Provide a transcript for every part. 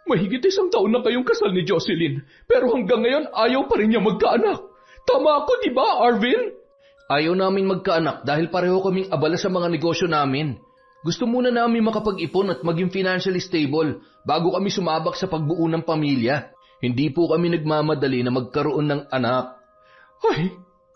Mahigit 1 taon na kayong kasal ni Jocelyn, pero hanggang ngayon ayaw pa rin niya magkaanak. Tama ako, di ba, Arvin? Ayaw namin magkaanak dahil pareho kaming abala sa mga negosyo namin. Gusto muna namin makapag-ipon at maging financially stable bago kami sumabak sa pagbuo ng pamilya. Hindi po kami nagmamadali na magkaroon ng anak. Ay,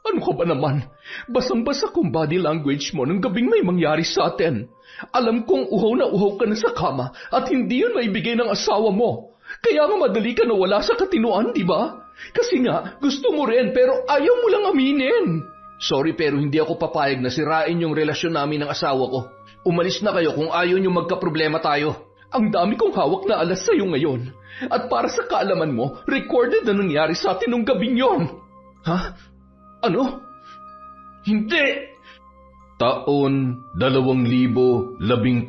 ano ka ba naman? Basang-basa kong body language mo nung gabing may mangyari sa atin. Alam kong uhaw na uhaw ka na sa kama at hindi yun maibigay ng asawa mo. Kaya nga madali ka nawala sa katinuan, di ba? Kasi nga, gusto mo rin pero ayaw mo lang aminin. Sorry pero hindi ako papayag na sirain yung relasyon namin ng asawa ko. Umalis na kayo kung ayaw nyo magkaproblema tayo. Ang dami kong hawak na alas sa'yo ngayon. At para sa kaalaman mo, recorded na nangyari sa atin nung gabing yon. Ha? Ano? Hindi! Taon 2013,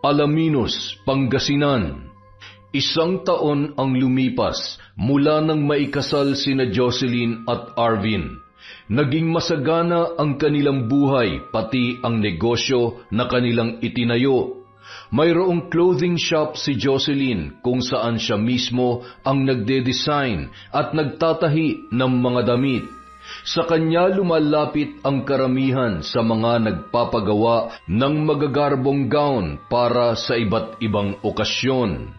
Alaminos, Pangasinan. 1 taon ang lumipas mula nang maikasal sina Jocelyn at Arvin. Naging masagana ang kanilang buhay pati ang negosyo na kanilang itinayo. Mayroong clothing shop si Jocelyn kung saan siya mismo ang nagde-design at nagtatahi ng mga damit. Sa kanya lumalapit ang karamihan sa mga nagpapagawa ng magagarbong gown para sa iba't ibang okasyon.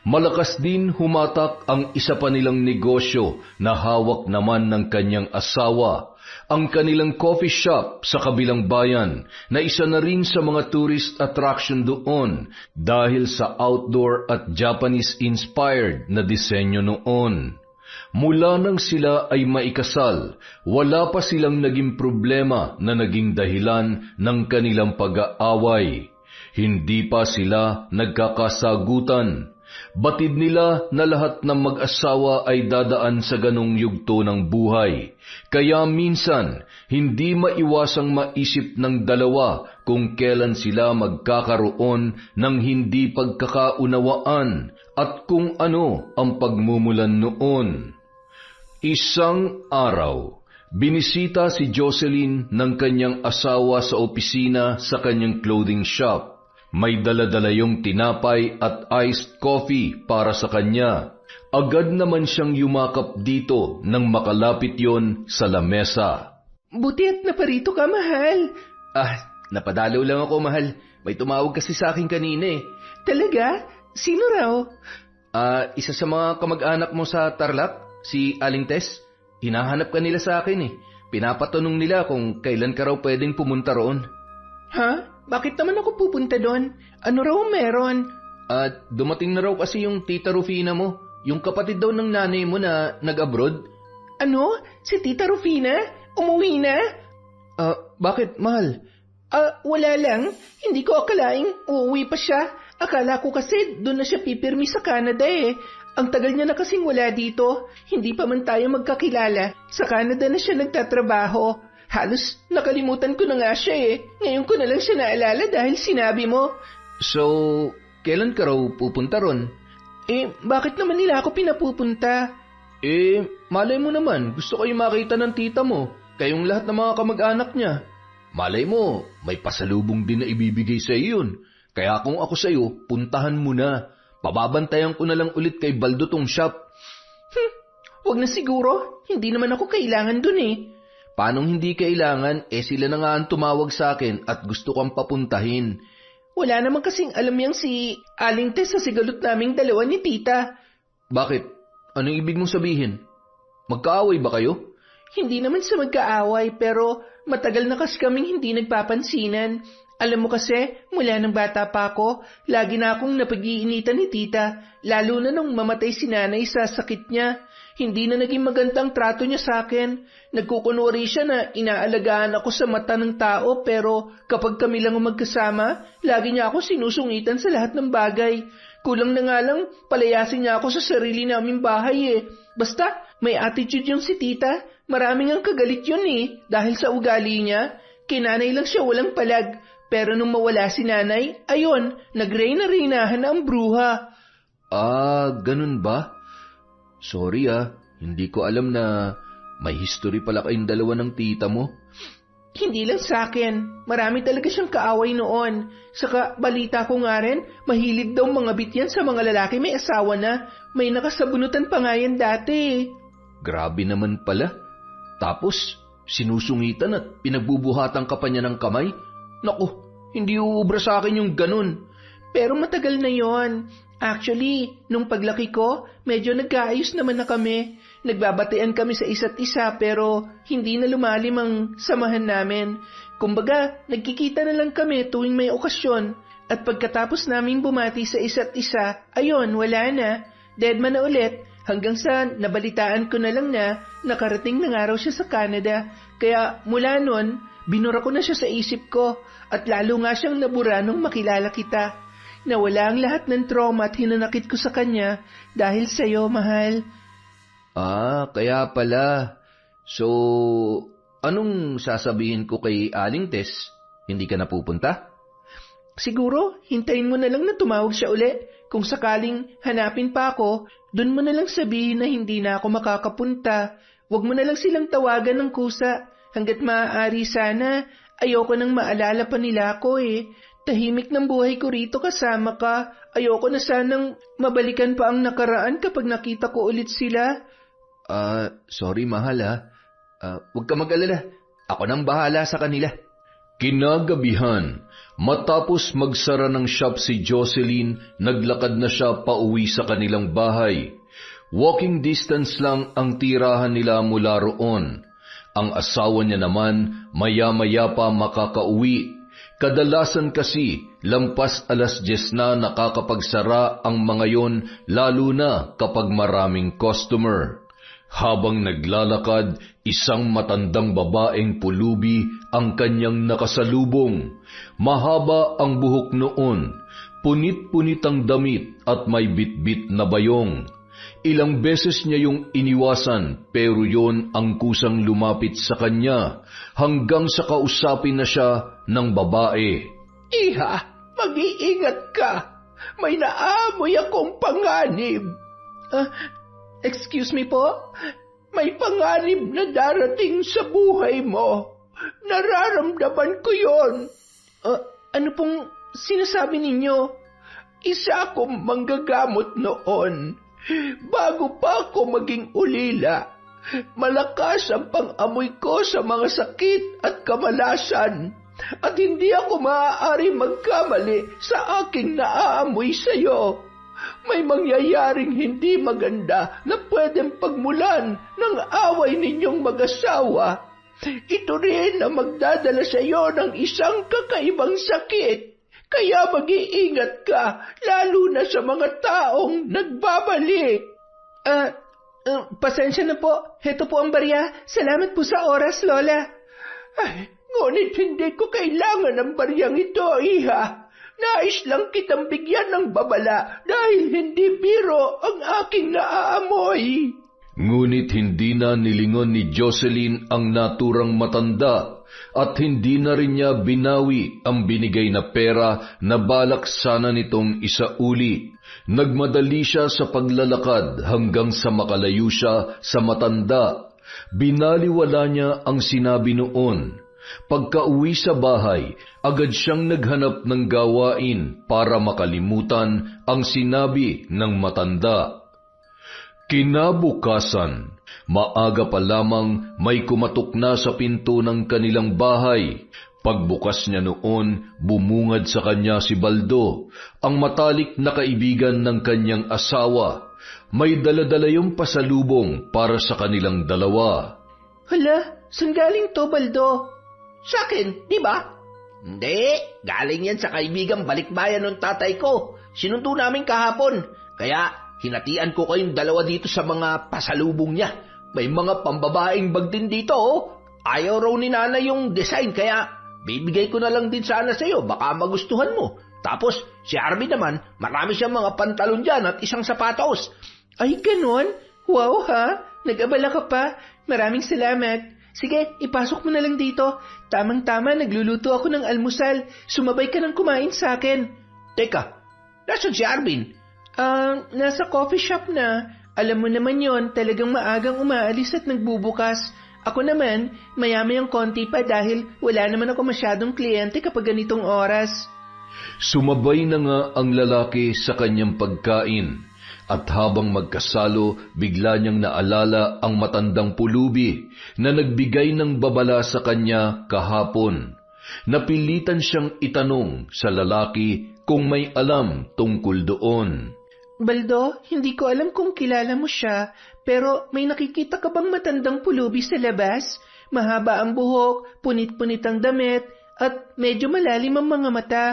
Malakas din humatak ang isa pa nilang negosyo na hawak naman ng kanyang asawa, ang kanilang coffee shop sa kabilang bayan na isa na rin sa mga tourist attraction doon dahil sa outdoor at Japanese-inspired na disenyo noon. Mula nang sila ay maikasal, wala pa silang naging problema na naging dahilan ng kanilang pag-aaway. Hindi pa sila nagkakasagutan. Batid nila na lahat ng mag-asawa ay dadaan sa ganong yugto ng buhay. Kaya minsan, hindi maiwasang maisip ng dalawa kung kailan sila magkakaroon ng hindi pagkakaunawaan at kung ano ang pagmumulan noon. Isang araw, binisita si Jocelyn ng kanyang asawa sa opisina sa kanyang clothing shop. May dala-dala yung tinapay at iced coffee para sa kanya. Agad naman siyang yumakap dito nang makalapit yon sa lamesa. Buti at naparito ka, mahal. Napadalaw lang ako, mahal. May tumawag kasi sa akin kanina eh. Talaga? Sino raw? Isa sa mga kamag-anak mo sa Tarlac, si Aling Tess. Hinahanap ka nila sa akin eh. Pinapatanong nila kung kailan ka raw pwedeng pumunta roon. Ha? Bakit naman ako pupunta doon? Ano raw meron? Dumating na raw kasi yung tita Rufina mo. Yung kapatid daw ng nanay mo na nag-abroad. Ano? Si Tita Rufina? Umuwi na? Bakit, mahal? Wala lang. Hindi ko akalaing uuwi pa siya. Akala ko kasi doon na siya pipirmi sa Canada eh. Ang tagal niya na kasing wala dito. Hindi pa man tayo magkakilala. Sa Canada na siya nagtatrabaho. Halos nakalimutan ko na nga siya eh. Ngayon ko na lang siya naalala dahil sinabi mo. So, kailan ka raw pupunta ron? Bakit naman nila ako pinapupunta? Malay mo naman, gusto kayo makita ng tita mo, kayong lahat ng mga kamag-anak niya. Malay mo, may pasalubong din na ibibigay sa iyo yun. Kaya kung ako sa iyo, puntahan mo na. Pababantayan ko na lang ulit kay Baldo tong shop. Wag na siguro, hindi naman ako kailangan dun eh. Paanong hindi kailangan? Sila na nga ang tumawag sa akin at gusto kang papuntahin. Wala naman kasing alam yang si Aling Tess sa sigalot naming dalawa ni tita. Bakit? Anong ibig mong sabihin? Magkaaway ba kayo? Hindi naman sa magkaaway pero matagal na kasi kaming hindi nagpapansinan. Alam mo kasi, mula nang bata pa ako, lagi na akong napag-iinitan ni tita, lalo na nung mamatay si nanay sa sakit niya. Hindi na naging magandang trato niya sa akin. Nagkukunwari siya na inaalagaan ako sa mata ng tao pero kapag kami lang magkasama, lagi niya ako sinusungitan sa lahat ng bagay. Kulang na nga lang, palayasin niya ako sa sarili naming bahay eh. Basta, may attitude yung si tita. Maraming ang kagalit yun eh, dahil sa ugali niya. Kinanay lang siya walang palag. Pero nung mawala si nanay, ayon, nagreyna-reynahan na ang bruha. Ganun ba? Sorry hindi ko alam na may history pala kayong dalawa ng tita mo. Hindi lang sa akin. Marami talaga siyang kaaway noon. Saka balita ko nga rin, mahilig daw mga bityan sa mga lalaki may asawa na. May nakasabunutan pa nga yan dati. Grabe naman pala. Tapos, sinusungitan at pinagbubuhatan ka pa niya ng kamay? Naku, hindi uubra sa akin yung ganun. Pero matagal na yon. Actually, nung paglaki ko, medyo nagkaayos naman na kami. Nagbabatian kami sa isa't isa pero hindi na lumalim ang samahan namin. Kumbaga, nagkikita na lang kami tuwing may okasyon. At pagkatapos naming bumati sa isa't isa, ayun, wala na. Deadman na ulit hanggang sa nabalitaan ko na lang na nakarating na nga raw siya sa Canada. Kaya mula nun, binura ko na siya sa isip ko at lalo nga siyang nabura nung makilala kita. Nawala ang lahat ng trauma at hinanakit ko sa kanya dahil sa'yo, mahal. Kaya pala. So, anong sasabihin ko kay Aling Tess? Hindi ka napupunta? Siguro, hintayin mo na lang na tumawag siya uli. Kung sakaling hanapin pa ako, dun mo na lang sabihin na hindi na ako makakapunta. Huwag mo na lang silang tawagan ng kusa. Hanggat maaari sana, ayoko nang maalala pa nila ako eh. Tahimik ng buhay ko rito kasama ka. Ayoko na sanang mabalikan pa ang nakaraan kapag nakita ko ulit sila. Sorry mahal huwag ka mag-alala. Ako nang bahala sa kanila. Kinagabihan, matapos magsara ng shop si Jocelyn, naglakad na siya pauwi sa kanilang bahay. Walking distance lang ang tirahan nila mula roon. Ang asawa niya naman, maya-maya pa makakauwi. Kadalasan kasi, lampas 10:00 na nakakapagsara ang mga yon, lalo na kapag maraming customer. Habang naglalakad, isang matandang babaeng pulubi ang kanyang nakasalubong. Mahaba ang buhok noon, punit-punit ang damit at may bitbit na bayong. Ilang beses niya yung iniwasan pero yon ang kusang lumapit sa kanya hanggang sa kausapin na siya ng babae. Iha, mag-iingat ka. May naamoy akong panganib. Excuse me po? May panganib na darating sa buhay mo. Nararamdaman ko yon. Ano pong sinasabi ninyo? Isa akong manggagamot noon. Bago pa ako maging ulila, malakas ang pang-amoy ko sa mga sakit at kamalasan at hindi ako maaari magkamali sa aking naaamoy sa iyo. May mangyayaring hindi maganda na pwedeng pagmulan ng away ninyong mag-asawa. Ito rin ang magdadala sa iyo ng isang kakaibang sakit. Kaya mag-iingat ka, lalo na sa mga taong nagbabalik. Pasensya na po. Heto po ang barya. Salamat po sa oras, Lola. Ngunit hindi ko kailangan ng baryang ito, Iha. Nais lang kitang bigyan ng babala dahil hindi biro ang aking naaamoy. Ngunit hindi na nilingon ni Jocelyn ang naturang matanda at hindi na rin niya binawi ang binigay na pera na balak sana nitong isauli. Nagmadali siya sa paglalakad hanggang sa makalayo siya sa matanda. Binaliwala niya ang sinabi noon. Pagkauwi sa bahay, agad siyang naghanap ng gawain para makalimutan ang sinabi ng matanda. Kinabukasan, maaga pa lamang may kumatok na sa pinto ng kanilang bahay. Pagbukas niya noon, bumungad sa kanya si Baldo, ang matalik na kaibigan ng kanyang asawa. May dala-dala yung pasalubong para sa kanilang dalawa. Hala, saan galing to, Baldo? Sa akin, di ba? Hindi, galing yan sa kaibigang balikbayan ng tatay ko. Sinundo namin kahapon, kaya hinatian ko kayong dalawa dito sa mga pasalubong niya. May mga pambabaeng bag din dito, oh. Ayaw raw ni nanay yung design, kaya bibigay ko na lang din sana sa'yo, baka magustuhan mo. Tapos, si Arby naman, marami siyang mga pantalon dyan at isang sapatos. Ay, ganon? Wow, ha? Nag-abala ka pa? Maraming salamat. Sige, ipasok mo na lang dito. Tamang-tama, nagluluto ako ng almusal. Sumabay ka ng kumain sa akin. Teka, nasan si Arvin? Nasa coffee shop na. Alam mo naman yon, talagang maagang umaalis at nagbubukas. Ako naman, maya-mayang konti pa dahil wala naman ako masyadong kliyente kapag ganitong oras. Sumabay na nga ang lalaki sa kanyang pagkain, at habang magkasalo, bigla niyang naalala ang matandang pulubi na nagbigay ng babala sa kanya kahapon. Napilitan siyang itanong sa lalaki kung may alam tungkol doon. Baldo, hindi ko alam kung kilala mo siya, pero may nakikita ka bang matandang pulubi sa labas? Mahaba ang buhok, punit-punit ang damit, at medyo malalim ang mga mata.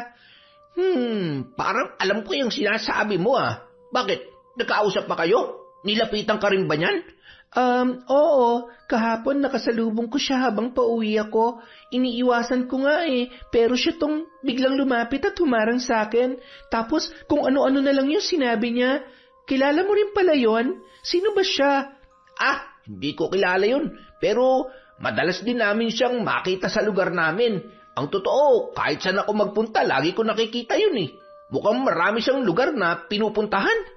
Parang alam ko yung sinasabi mo ah. Bakit? Nagkausap pa kayo? Nilapitan ka rin ba niyan? Oo. Kahapon nakasalubong ko siya habang pauwi ako. Iniiwasan ko nga pero siya tong biglang lumapit at humarang sa akin. Tapos kung ano-ano na lang yung sinabi niya. Kilala mo rin pala yon? Sino ba siya? Hindi ko kilala yun. Pero madalas din namin siyang makita sa lugar namin. Ang totoo, kahit saan ako magpunta, lagi ko nakikita yun eh. Mukhang marami siyang lugar na pinupuntahan.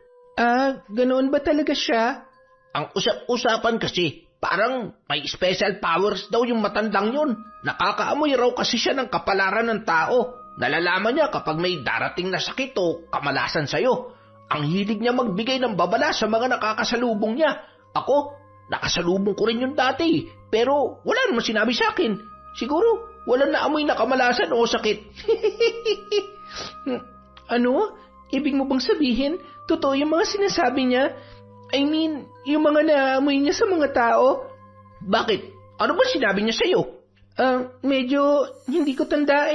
Ganoon ba talaga siya? Ang usap-usapan kasi, parang may special powers daw yung matandang yun. Nakakaamoy raw kasi siya ng kapalaran ng tao. Nalalaman niya kapag may darating na sakit o kamalasan sa'yo. Ang hilig niya magbigay ng babala sa mga nakakasalubong niya. Ako, nakasalubong ko rin yun dati, pero wala naman sinabi sa akin. Siguro, wala na amoy na kamalasan o sakit. Ano? Ibig mo bang sabihin, totoo yung mga sinasabi niya? I mean, yung mga naamoy niya sa mga tao? Bakit? Ano ba sinabi niya sa'yo? Medyo hindi ko tanda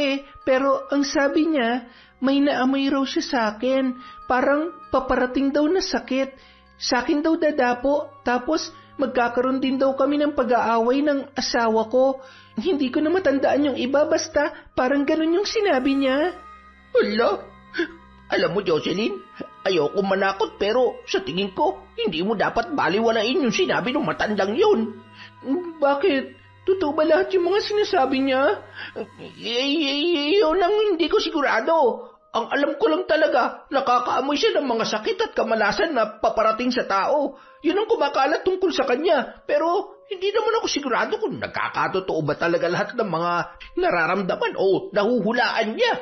pero ang sabi niya, may naamoy raw siya sa akin. Parang paparating daw na sakit. Sa akin daw dadapo, tapos magkakaroon din daw kami ng pag-aaway ng asawa ko. Hindi ko na matandaan yung iba, basta parang ganun yung sinabi niya. Hala, alam mo Jocelyn, ayoko manakot pero sa tingin ko, hindi mo dapat baliwalain yung sinabi ng matandang yun. Bakit? Totoo ba lahat yung mga sinasabi niya? Yun ang hindi ko sigurado. Ang alam ko lang talaga, nakakaamoy siya ng mga sakit at kamalasan na paparating sa tao. Yun ang kumakalat tungkol sa kanya. Pero hindi naman ako sigurado kung nagkakatotoo ba talaga lahat ng mga nararamdaman o nahuhulaan niya.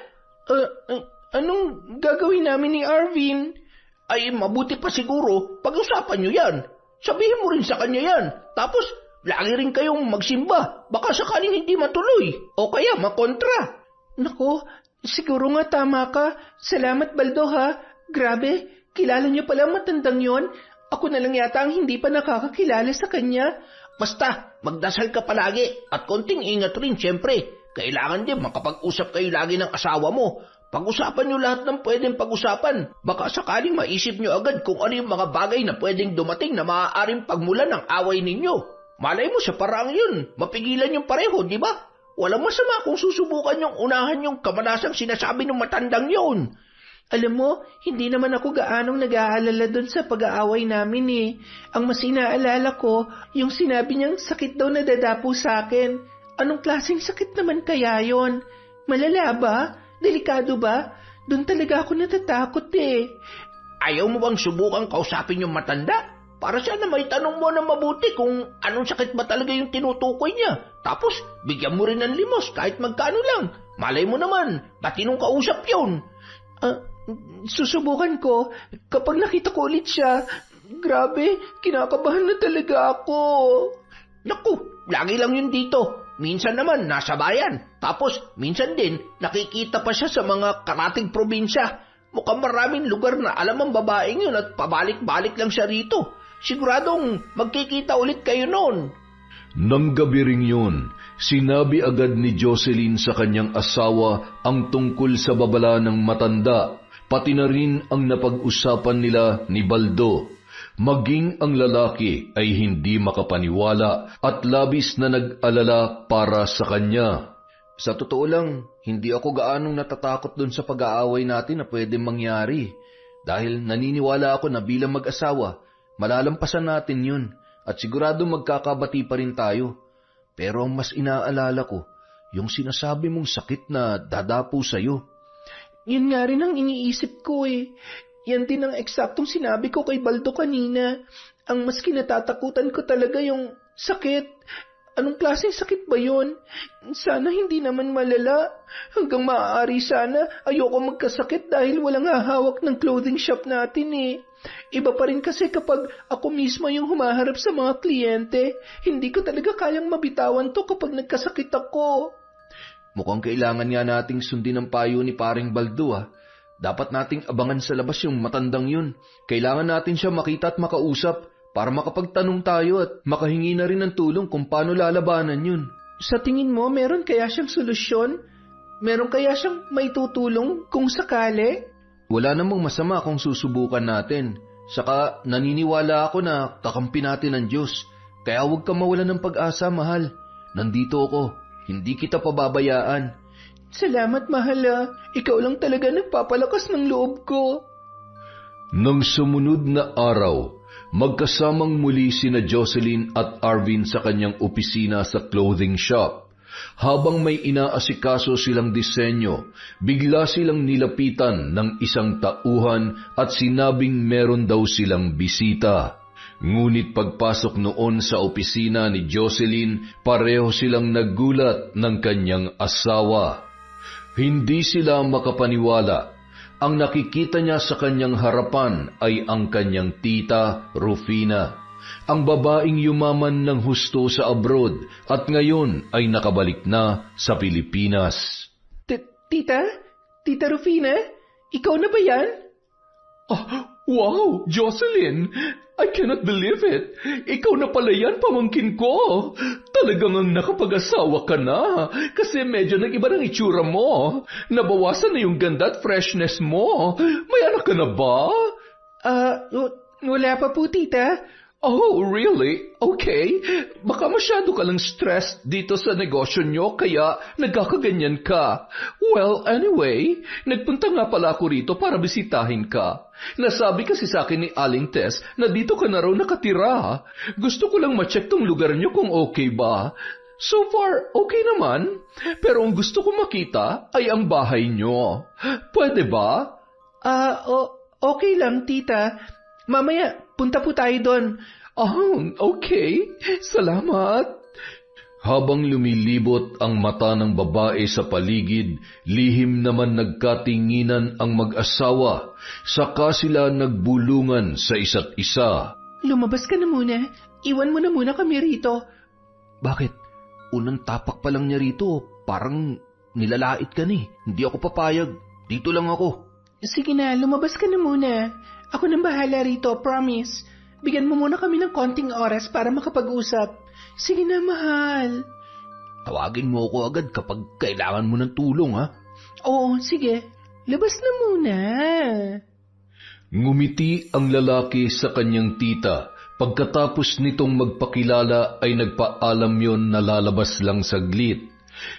Anong gagawin namin ni Arvin? Ay, mabuti pa siguro, pag-usapan niyo yan. Sabihin mo rin sa kanya yan. Tapos, lagi rin kayong magsimba. Baka sakaling hindi matuloy. O kaya makontra. Nako, siguro nga tama ka. Salamat Baldo ha. Grabe, kilala niyo pala matandang yon. Ako na lang yata ang hindi pa nakakakilala sa kanya. Basta, magdasal ka palagi at konting ingat rin siyempre. Kailangan din makapag-usap kayo lagi ng asawa mo. Pag-usapan nyo lahat ng pwedeng pag-usapan. Baka sakaling maisip nyo agad kung ano yung mga bagay na pwedeng dumating na maaaring pagmulan ng away ninyo. Malay mo sa paraang yun, mapigilan yung pareho, di ba? Walang masama kung susubukan yung unahan yung kamalasang sinasabi ng matandang yun. Alam mo, hindi naman ako gaanong nag-aalala doon sa pag-aaway namin Ang mas inaalala ko, yung sinabi niyang sakit daw na dadapo sa akin. Anong klaseng sakit naman kaya yon? Malala ba? Delikado ba? Doon talaga ako natatakot Ayaw mo bang subukan kausapin yung matanda? Para siya na may tanong mo na mabuti kung anong sakit ba talaga yung tinutukoy niya. Tapos, bigyan mo rin ng limos kahit magkano lang. Malay mo naman, batinong kausap yun. Susubukan ko. Kapag nakita ko ulit siya, grabe, kinakabahan na talaga ako. Naku, lagi lang yun dito. Minsan naman nasa bayan. Tapos minsan din nakikita pa siya sa mga karating probinsya. Mukhang maraming lugar na alam ang babaeng yun at pabalik-balik lang siya rito. Siguradong magkikita ulit kayo noon. Nang gabi ring yun, sinabi agad ni Jocelyn sa kanyang asawa ang tungkol sa babala ng matanda, pati na rin ang napag-usapan nila ni Baldo. Maging ang lalaki ay hindi makapaniwala at labis na nag-alala para sa kanya. Sa totoo lang, hindi ako gaanong natatakot dun sa pag-aaway natin na pwedeng mangyari. Dahil naniniwala ako na bilang mag-asawa, malalampasan natin yun at sigurado magkakabati pa rin tayo. Pero ang mas inaalala ko, yung sinasabi mong sakit na dadapo sa'yo. Yun nga rin ang iniisip ko Yan din ang eksaktong sinabi ko kay Baldo kanina. Ang mas kinatatakutan ko talaga yung sakit. Anong klaseng sakit ba yun? Sana hindi naman malala. Hanggang maaari sana ayoko magkasakit dahil walang hahawak ng clothing shop natin eh. Iba pa rin kasi kapag ako mismo yung humaharap sa mga kliyente. Hindi ko talaga kayang mabitawan to kapag nagkasakit ako. Mukhang kailangan nga nating sundin ang payo ni Paring Baldo ah. Dapat nating abangan sa labas yung matandang yun. Kailangan natin siya makita at makausap para makapagtanong tayo at makahingi na rin ng tulong kung paano lalabanan yun. Sa tingin mo, meron kaya siyang solusyon? Meron kaya siyang maitutulong kung sakali? Wala namang masama kung susubukan natin. Saka naniniwala ako na kakampi natin ang Diyos. Kaya huwag kang mawalan ng pag-asa, mahal. Nandito ako. Hindi kita pababayaan. Salamat, mahal. Ikaw lang talaga nagpapalakas ng loob ko. Nang sumunod na araw, magkasamang muli sina Jocelyn at Arvin sa kanyang opisina sa clothing shop. Habang may inaasikaso silang disenyo, bigla silang nilapitan ng isang tauhan at sinabing meron daw silang bisita. Ngunit pagpasok noon sa opisina ni Jocelyn, pareho silang nagulat ng kanyang asawa. Hindi sila makapaniwala. Ang nakikita niya sa kanyang harapan ay ang kanyang tita, Rufina. Ang babaeng yumaman ng husto sa abroad at ngayon ay nakabalik na sa Pilipinas. Tita? Tita Rufina? Ikaw na ba yan? Wow, Jocelyn! I cannot believe it. Ikaw na pala yan, pamangkin ko. Talagang ang nakapag-asawa ka na kasi medyo nag-iba ng itsura mo. Nabawasan na yung ganda at freshness mo. May anak ka na ba? Wala pa po, tita. Oh, really? Okay. Baka masyado ka lang stressed dito sa negosyo nyo kaya nagkakaganyan ka. Well, anyway, nagpunta nga pala ako rito para bisitahin ka. Nasabi kasi sa akin ni Aling Tess na dito ka na raw nakatira. Gusto ko lang ma-check tong lugar nyo kung okay ba. So far, okay naman. Pero ang gusto ko makita ay ang bahay nyo. Pwede ba? Okay lang, tita. Mamaya, punta po tayo doon. Okay. Salamat. Habang lumilibot ang mata ng babae sa paligid, lihim naman nagkatinginan ang mag-asawa, saka sila nagbulungan sa isa't isa. Lumabas ka na muna. Iwan mo na muna kami rito. Bakit? Unang tapak pa lang niya rito, parang nilalait ka ni. Hindi ako papayag. Dito lang ako. Sige na, lumabas ka na muna. Ako nang bahala rito, promise. Bigyan mo muna kami ng konting oras para makapag-usap. Sige na, mahal. Tawagin mo ako agad kapag kailangan mo ng tulong, ha? Oo, sige. Labas na muna. Ngumiti ang lalaki sa kanyang tita. Pagkatapos nitong magpakilala ay nagpaalam yon na lalabas lang saglit.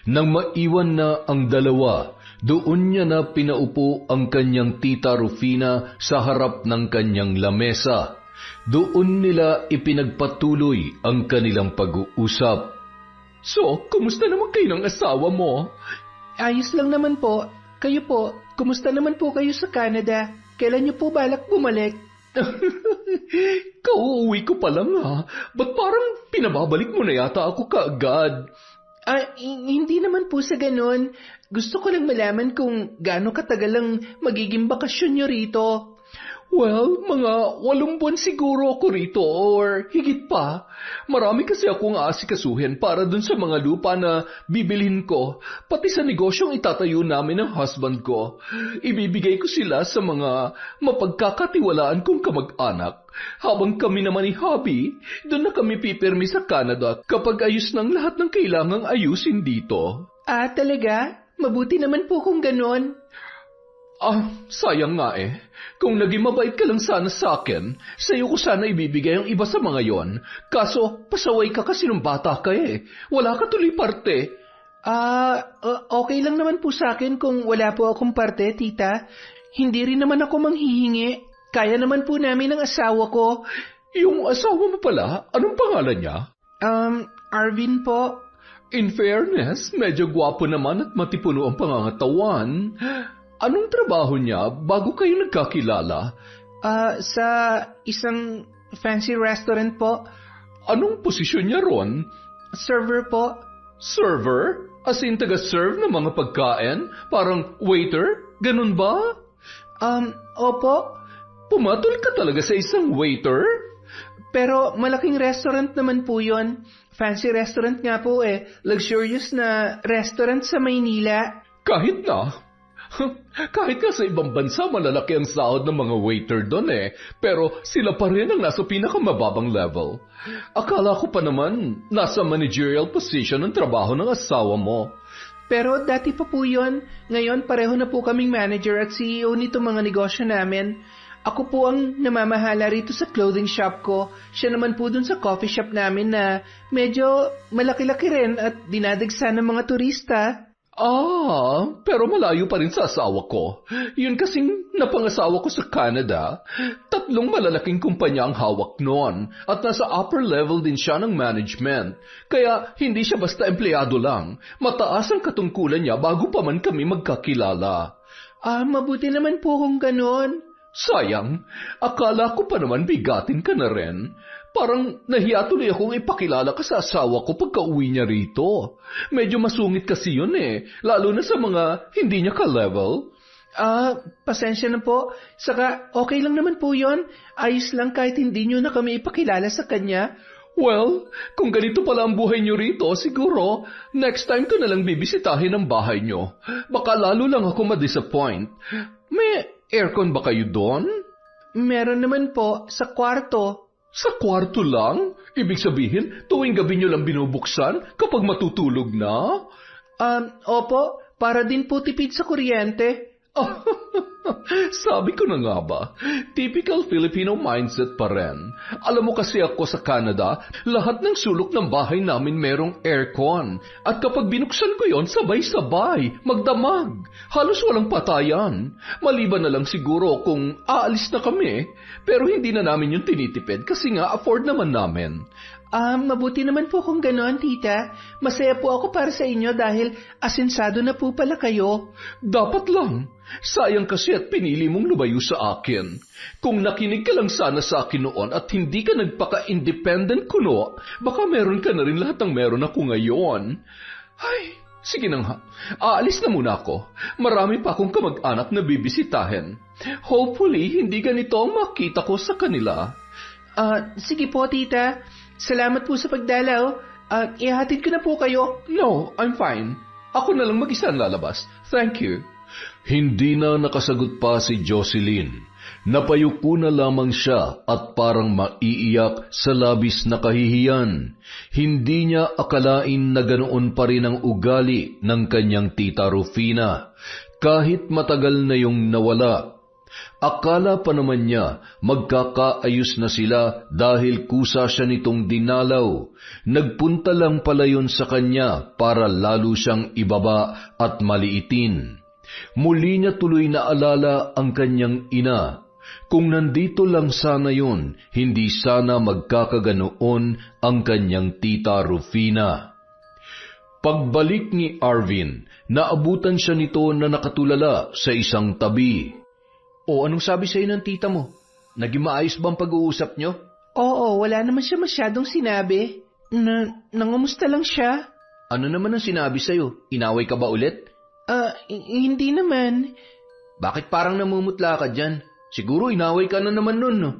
Nang maiwan na ang dalawa, doon niya na pinaupo ang kanyang tita Rufina sa harap ng kanyang lamesa. Doon nila ipinagpatuloy ang kanilang pag-uusap. So, kumusta naman kayo ng asawa mo? Ayos lang naman po. Kayo po, kumusta naman po kayo sa Canada? Kailan niyo po balak bumalik? Kauuwi ko pa lang ha. Ba't parang pinababalik mo na yata ako kaagad? Hindi naman po sa ganon. Gusto ko lang malaman kung gaano katagal ang magiging bakasyon niyo rito. Well, mga 8 buwan siguro ako rito or higit pa. Marami kasi akong aasikasuhin para dun sa mga lupa na bibilhin ko, pati sa negosyong itatayo namin ng husband ko. Ibibigay ko sila sa mga mapagkakatiwalaan kong kamag-anak. Habang kami naman ni Hubby, dun na kami pipirmi sa Canada kapag ayos ng lahat ng kailangang ayusin dito. Talaga? Mabuti naman po kung ganon. Sayang nga eh. Kung naging mabait ka lang sana sa akin, sa'yo ko sana ibibigay ang iba sa mga yon. Kaso, pasaway ka kasi nung bata ka eh. Wala ka tuloy parte. Okay lang naman po sa akin kung wala po akong parte, tita. Hindi rin naman ako manghihingi. Kaya naman po namin ang asawa ko. Yung asawa mo pala, anong pangalan niya? Arvin po. In fairness, medyo gwapo naman at matipuno ang pangangatawan. Anong trabaho niya bago kayo nagkakilala? Sa isang fancy restaurant po. Anong posisyon niya ron? Server po. Server? As in taga-serve ng mga pagkain? Parang waiter? Ganun ba? Opo. Pumatol ka talaga sa isang waiter? Pero malaking restaurant naman po yun. Fancy restaurant nga po eh. Luxurious na restaurant sa Maynila. Kahit na. Kahit nga sa ibang bansa malalaki ang sahod ng mga waiter doon eh. Pero sila pa rin ang nasa pinakamababang level. Akala ko pa naman nasa managerial position ang trabaho ng asawa mo. Pero dati pa po yun. Ngayon pareho na po kaming manager at CEO nito mga negosyo namin. Ako po ang namamahala rito sa clothing shop ko. Siya naman po dun sa coffee shop namin na medyo malaki-laki rin at dinadagsa ng mga turista. Pero malayo pa rin sa asawa ko. Yun kasing napangasawa ko sa Canada. 3 malalaking kumpanya ang hawak noon at nasa upper level din siya ng management. Kaya hindi siya basta empleyado lang. Mataas ang katungkulan niya bago pa man kami magkakilala. Mabuti naman po kung ganon. Sayang, akala ko pa naman bigatin ka na rin. Parang nahiya tuloy akong ipakilala ka sa asawa ko pagka-uwi niya rito. Medyo masungit kasi yun eh, lalo na sa mga hindi niya ka-level. Pasensya na po. Saka okay lang naman po yun. Ayos lang kahit hindi niyo na kami ipakilala sa kanya. Well, kung ganito pala ang buhay niyo rito, siguro, next time ko na lang bibisitahin ang bahay niyo. Baka lalo lang ako ma-disappoint. May aircon ba kayo doon? Meron naman po, sa kwarto. Sa kwarto lang? Ibig sabihin, tuwing gabi niyo lang binubuksan kapag matutulog na? Opo, para din po tipid sa kuryente. Sabi ko na nga ba, typical Filipino mindset pa rin. Alam mo kasi ako sa Canada, lahat ng sulok ng bahay namin merong aircon. At kapag binuksan ko yon, sabay-sabay, magdamag. Halos walang patayan. Maliban na lang siguro kung aalis na kami. Pero hindi na namin yung tinitipid kasi nga afford naman namin. Mabuti naman po kung gano'n, tita. Masaya po ako para sa inyo dahil asensado na po pala kayo. Dapat lang. Sayang kasi at pinili mong lumayo sa akin. Kung nakinig ka lang sana sa akin noon at hindi ka nagpaka-independent kuno, baka meron ka na rin lahat ng meron ako ngayon. Ay, sige na nga. Aalis na muna ako. Marami pa akong kamag-anak na bibisitahin. Hopefully, hindi ganito ang makita ko sa kanila. Sige po, tita. Salamat po sa pagdalaw. Ihatid ko na po kayo. No, I'm fine. Ako na lang mag-isa ang lalabas. Thank you. Hindi na nakasagot pa si Jocelyn. Napayuko na lamang siya at parang maiiyak sa labis na kahihiyan. Hindi niya akalain na ganoon pa rin ang ugali ng kanyang tita Rufina. Kahit matagal na yung nawala. Akala pa naman niya magkakaayos na sila dahil kusa siya nitong dinalaw. Nagpunta lang pala yun sa kanya para lalo siyang ibaba at maliitin. Muli niya tuloy naalala ang kanyang ina. Kung nandito lang sana yun, hindi sana magkakaganoon ang kanyang tita Rufina. Pagbalik ni Arvin, naabutan siya nito na nakatulala sa isang tabi. Anong sabi sa'yo ng tita mo? Naging maayos ba ang pag-uusap nyo? Oo, wala naman siya masyadong sinabi. Nangumusta lang siya. Ano naman ang sinabi sa'yo? Inaway ka ba ulit? Hindi naman. Bakit parang namumutla ka dyan? Siguro inaway ka na naman nun, no?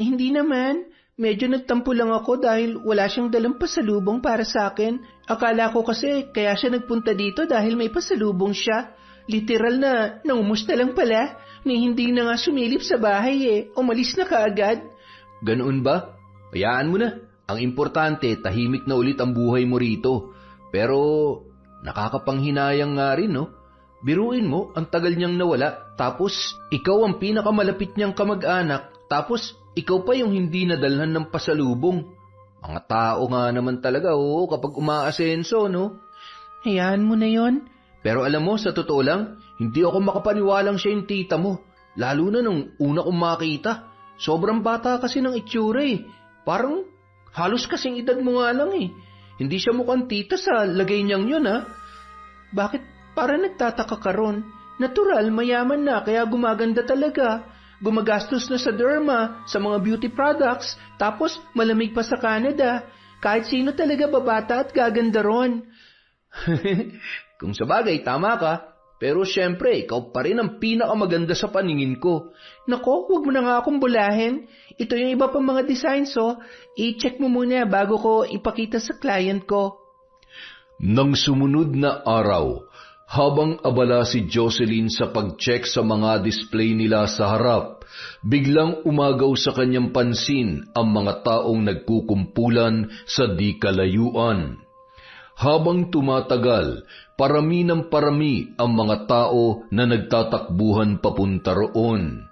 Hindi naman. Medyo nagtampo lang ako dahil wala siyang dalang pasalubong para sa akin. Akala ko kasi kaya siya nagpunta dito dahil may pasalubong siya. Literal na nangumusta lang pala. Ni hindi na nga sumilip sa bahay umalis na kaagad. Ganoon ba? Hayaan mo na. Ang importante, tahimik na ulit ang buhay mo rito. Pero nakakapanghinayang nga rin, no? Biruin mo, ang tagal niyang nawala, tapos ikaw ang pinakamalapit niyang kamag-anak, tapos ikaw pa yung hindi nadalhan ng pasalubong. Mga tao nga naman talaga, kapag umaasenso, no? Hayaan mo na yon. Pero alam mo, sa totoo lang, hindi ako makapaniwalang siya yung tita mo. Lalo na nung una kong makita. Sobrang bata kasi ng itsura Parang halos kasing edad mo nga lang Hindi siya mukhang tita sa lagay niyang yun Bakit parang nagtataka ka ron? Natural, mayaman na kaya gumaganda talaga. Gumagastos na sa derma, sa mga beauty products, tapos malamig pa sa Canada. Kahit sino talaga babata at gaganda ron. Kung sabagay, tama ka. Pero syempre, ikaw pa rin ang pinakamaganda sa paningin ko. Nako, huwag mo na nga akong bulahin. Ito yung iba pang mga designs, oh. I-check mo muna bago ko ipakita sa client ko. Nang sumunod na araw, habang abala si Jocelyn sa pag-check sa mga display nila sa harap, biglang umagaw sa kanyang pansin ang mga taong nagkukumpulan sa di kalayuan. Habang tumatagal, parami ng parami ang mga tao na nagtatakbuhan papunta roon.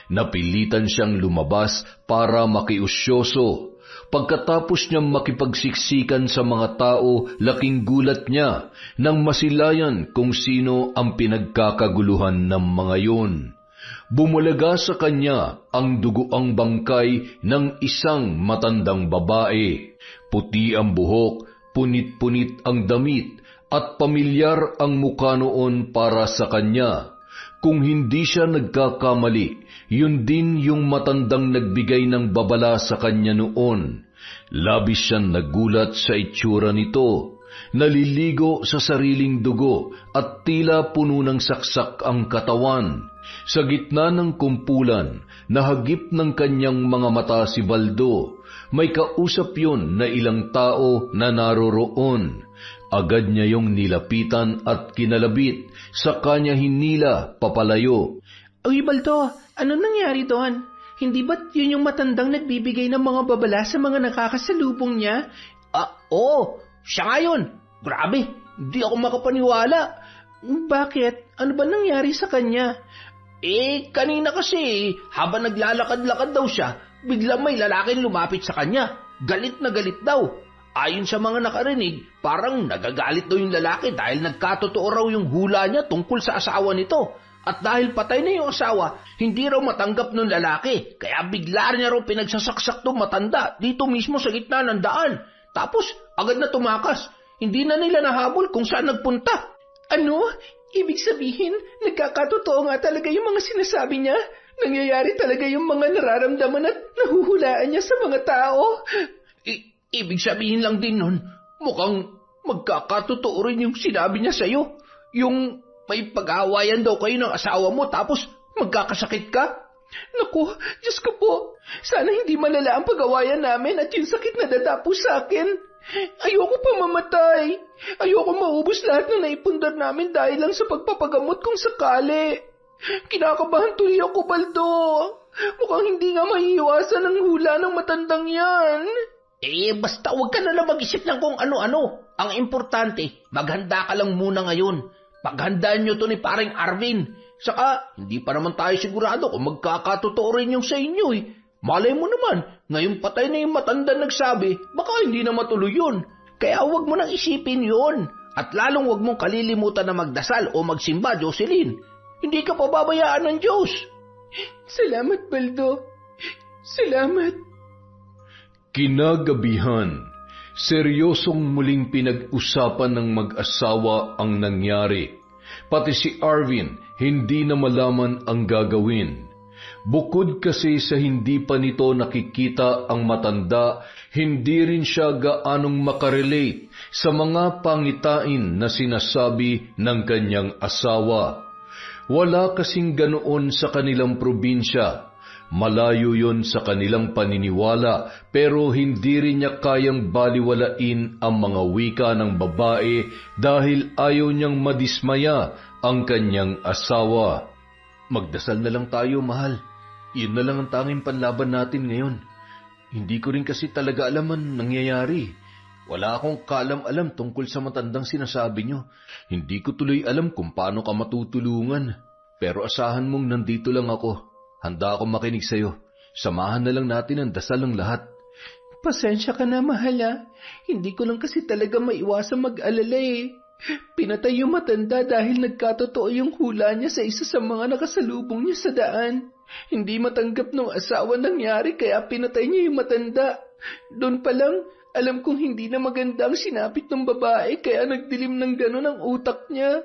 Napilitan siyang lumabas para makiusyoso. Pagkatapos niyang makipagsiksikan sa mga tao, laking gulat niya nang masilayan kung sino ang pinagkakaguluhan ng mga yun. Bumulaga sa kanya ang dugoang bangkay ng isang matandang babae. Puti ang buhok, punit-punit ang damit, at pamilyar ang mukha noon para sa kanya. Kung hindi siya nagkakamali, yun din yung matandang nagbigay ng babala sa kanya noon. Labis siyang nagulat sa itsura nito. Naliligo sa sariling dugo at tila puno ng saksak ang katawan. Sa gitna ng kumpulan, nahagip ng kanyang mga mata si Baldo. May kausap yun na ilang tao na naroroon. Agad niya yung nilapitan at kinalabit, sa kanya hinila papalayo. Uy, Baldo, ano nangyari doon? Hindi ba't yun yung matandang nagbibigay ng mga babala sa mga nakakasalubong niya? Oo, siya nga yun. Grabe, hindi ako makapaniwala. Bakit? Ano ba nangyari sa kanya? Kanina kasi, habang naglalakad-lakad daw siya, biglang may lalaking lumapit sa kanya. Galit na galit daw. Ayon sa mga nakarinig, parang nagagalit daw yung lalaki dahil nagkatotoo raw yung hula niya tungkol sa asawa nito. At dahil patay na yung asawa, hindi raw matanggap ng lalaki. Kaya bigla niya raw pinagsasaksak ng matanda dito mismo sa gitna ng daan. Tapos agad na tumakas. Hindi na nila nahabol kung saan nagpunta. Ano? Ibig sabihin, nagkakatotoo nga talaga yung mga sinasabi niya? Nangyayari talaga yung mga nararamdaman at nahuhulaan niya sa mga tao? Ibig sabihin lang din nun, mukhang magkakatotoo rin yung sinabi niya sa'yo. Yung may pag-aawayan daw kayo ng asawa mo tapos magkakasakit ka? Naku, Diyos ko po, sana hindi malala ang pag-awayan namin at yung sakit na dadapo sa akin. Ayoko pa mamatay. Ayoko maubos lahat na naipundar namin dahil lang sa pagpapagamot kung sakali. Kinakabahan tuloy ako, Baldo. Mukhang hindi nga maiiwasan ang hula ng matandang yan. Basta huwag ka na lang mag-isip ng kung ano-ano. Ang importante, maghanda ka lang muna ngayon. Paghandaan nyo to ni paring Arvin. Saka, hindi pa naman tayo sigurado kung magkakatotoo rin yung sa inyo eh. Malay mo naman, ngayong patay na yung matanda nagsabi, baka hindi na matuloy yun. Kaya huwag mo nang isipin yun. At lalong huwag mong kalilimutan na magdasal o magsimba, Jocelyn. Hindi ka pababayaan ng Diyos. Salamat, Baldo. Salamat. Kinagabihan, seryosong muling pinag-usapan ng mag-asawa ang nangyari. Pati si Arvin hindi na malaman ang gagawin. Bukod kasi sa hindi pa nito nakikita ang matanda, hindi rin siya gaanong makarelate sa mga pangitain na sinasabi ng kanyang asawa. Wala kasing ganoon sa kanilang probinsya. Malayo yon sa kanilang paniniwala, pero hindi rin niya kayang baliwalain ang mga wika ng babae dahil ayaw niyang madismaya ang kanyang asawa. Magdasal na lang tayo, mahal. Yun na lang ang tanging panlaban natin ngayon. Hindi ko rin kasi talaga alam ang nangyayari. Wala akong kaalam-alam tungkol sa matandang sinasabi niyo. Hindi ko tuloy alam kung paano ka matutulungan. Pero asahan mong nandito lang ako. Handa akong makinig sa'yo. Samahan na lang natin ang dasal ng lahat. Pasensya ka na, mahal ah. Hindi ko lang kasi talaga maiwasan mag-alala eh. Pinatay yung matanda dahil nagkatotoo yung hula niya sa isa sa mga nakasalubong niya sa daan. Hindi matanggap ng asawa nangyari kaya pinatay niya yung matanda. Doon pa lang, alam kong hindi na maganda ang sinapit ng babae kaya nagdilim ng gano'n ang utak niya.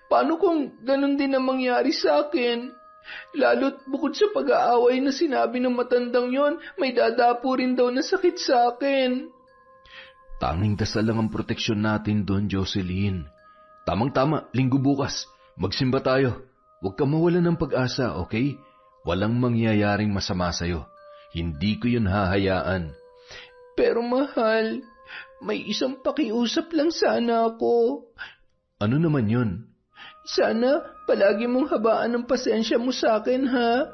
Paano kung gano'n din ang mangyari sa akin? Lalo't bukod sa pag-aaway na sinabi ng matandang yon, may dadapo rin daw na sakit sa akin. Tanging dasal lang ang proteksyon natin doon, Jocelyn. Tamang-tama, linggo bukas. Magsimba tayo. Huwag ka mawalan ng pag-asa, okay? Walang mangyayaring masama sa'yo. Hindi ko yun hahayaan. Pero mahal, may isang pakiusap lang sana ako. Ano naman yun? Sana palagi mong habaan ang pasensya mo sa akin, ha?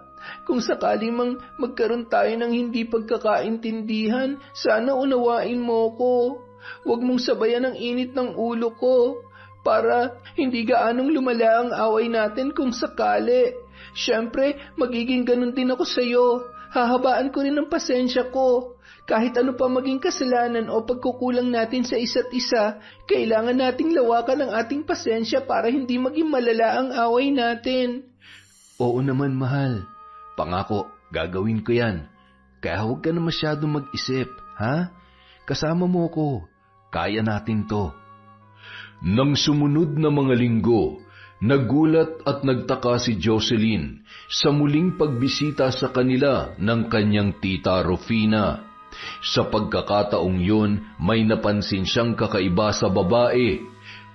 Kung sakali mang magkaroon tayo ng hindi pagkakaintindihan, sana unawain mo ko. Huwag mong sabayan ang init ng ulo ko para hindi gaanong lumala ang away natin kung sakali. Siyempre, magiging ganun din ako sa'yo. Hahabaan ko rin ang pasensya ko. Kahit ano pa maging kasalanan o pagkukulang natin sa isa't isa, kailangan nating lawakan ang ating pasensya para hindi maging malala ang away natin. Oo naman, mahal. Pangako, gagawin ko yan. Kaya huwag ka na masyadong mag-isip, ha? Kasama mo ko. Kaya natin to. Nang sumunod na mga linggo, nagulat at nagtaka si Jocelyn sa muling pagbisita sa kanila ng kanyang tita Rufina. Sa pagkakataong yun, may napansin siyang kakaiba sa babae.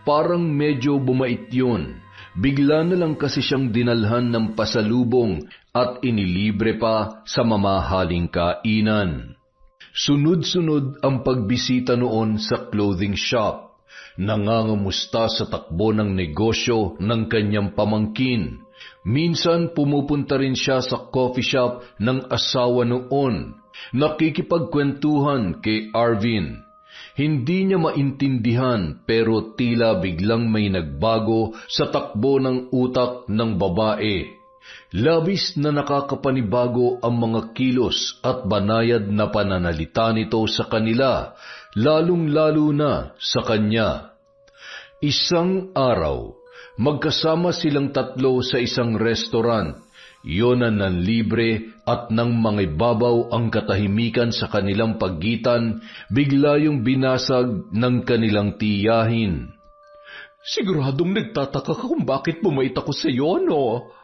Parang medyo bumait yun. Bigla na lang kasi siyang dinalhan ng pasalubong at inilibre pa sa mamahaling kainan. Sunod-sunod ang pagbisita noon sa clothing shop. Nangangamusta sa takbo ng negosyo ng kanyang pamangkin. Minsan pumupunta rin siya sa coffee shop ng asawa noon. Nakikipagkwentuhan kay Arvin. Hindi niya maintindihan pero tila biglang may nagbago sa takbo ng utak ng babae. Labis na nakakapanibago ang mga kilos at banayad na pananalita nito sa kanila, lalong-lalo na sa kanya. Isang araw, magkasama silang tatlo sa isang restaurant. Iyon ang libre at nang mangibabaw ang katahimikan sa kanilang pagitan, bigla yung binasag ng kanilang tiyahin. Siguradong nagtataka ka kung bakit bumait ako sa iyo, no?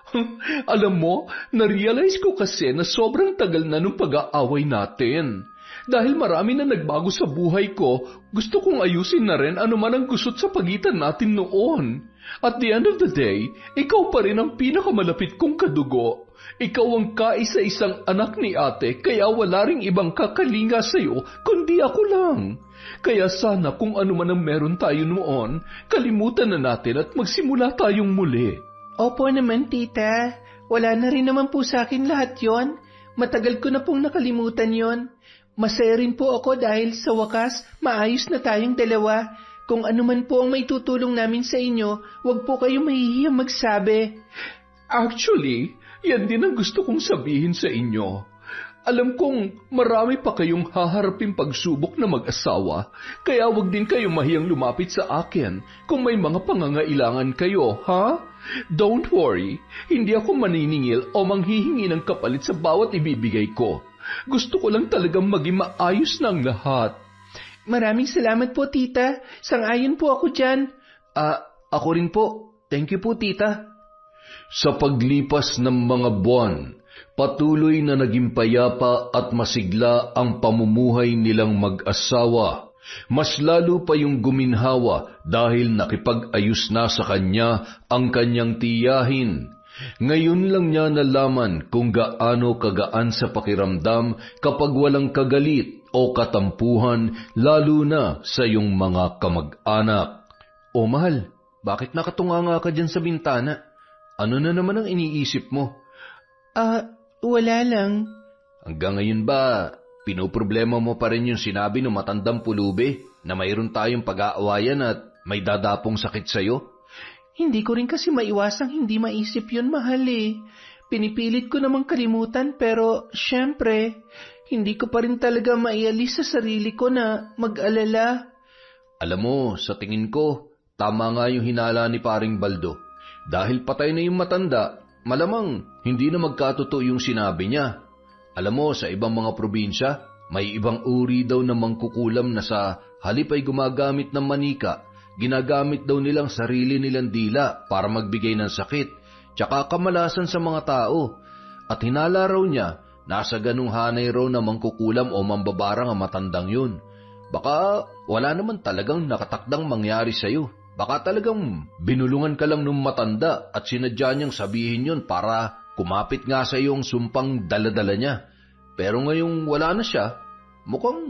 Alam mo, na-realize ko kasi na sobrang tagal na nung pag-aaway natin. Dahil marami na nagbago sa buhay ko, gusto kong ayusin na rin ano man ang gusot sa pagitan natin noon. At the end of the day, ikaw pa rin ang pinakamalapit kong kadugo. Ikaw ang kaisa-isang anak ni ate, kaya wala ring ibang kakalinga sa'yo, kundi ako lang. Kaya sana kung ano man ang meron tayo noon, kalimutan na natin at magsimula tayong muli. Opo naman, tita. Wala na rin naman po sa akin lahat yon. Matagal ko na pong nakalimutan yon. Masaya rin po ako dahil sa wakas, maayos na tayong dalawa. Kung ano man po ang may tutulong namin sa inyo, huwag po kayong mahihiyang magsabi. Actually, yan din ang gusto kong sabihin sa inyo. Alam kong marami pa kayong haharapin pagsubok na mag-asawa, kaya wag din kayong mahiyang lumapit sa akin kung may mga pangangailangan kayo, ha? Don't worry, hindi ako maniningil o manghihingi ng kapalit sa bawat ibibigay ko. Gusto ko lang talagang maging maayos na ang lahat. Maraming salamat po, tita. Sang-ayon po ako dyan. Ako rin po. Thank you po, tita. Sa paglipas ng mga buwan, patuloy na naging payapa at masigla ang pamumuhay nilang mag-asawa. Mas lalo pa yung guminhawa dahil nakipag-ayos na sa kanya ang kanyang tiyahin. Ngayon lang niya nalaman kung gaano kagaan sa pakiramdam kapag walang kagalit o katampuhan, lalo na sa iyong mga kamag-anak. O mahal, bakit nakatunganga ka dyan sa bintana? Ano na naman ang iniisip mo? Wala lang. Hanggang ngayon ba, pinoproblema mo pa rin yung sinabi ng matandang pulubi na mayroon tayong pag-aawayan at may dadapong sakit sa'yo? Hindi ko rin kasi maiwasang hindi maisip yun, mahal eh. Pinipilit ko namang kalimutan pero syempre, hindi ko pa rin talaga maialis sa sarili ko na mag-alala. Alam mo, sa tingin ko, tama nga yung hinala ni paring Baldo. Dahil patay na yung matanda, malamang hindi na magkatotoo yung sinabi niya. Alam mo, sa ibang mga probinsya, may ibang uri daw na mangkukulam na sa halip ay gumagamit ng manika, ginagamit daw nilang sarili nilang dila para magbigay ng sakit, tsaka kamalasan sa mga tao. At hinala raw niya, nasa ganung hanay raw na mangkukulam o mambabarang ang matandang yun. Baka wala naman talagang nakatakdang mangyari sa'yo. Baka talagang binulungan ka lang ng matanda at sinadya niyang sabihin yun para kumapit nga sa iyo ang sumpang daladala niya. Pero ngayong wala na siya, mukhang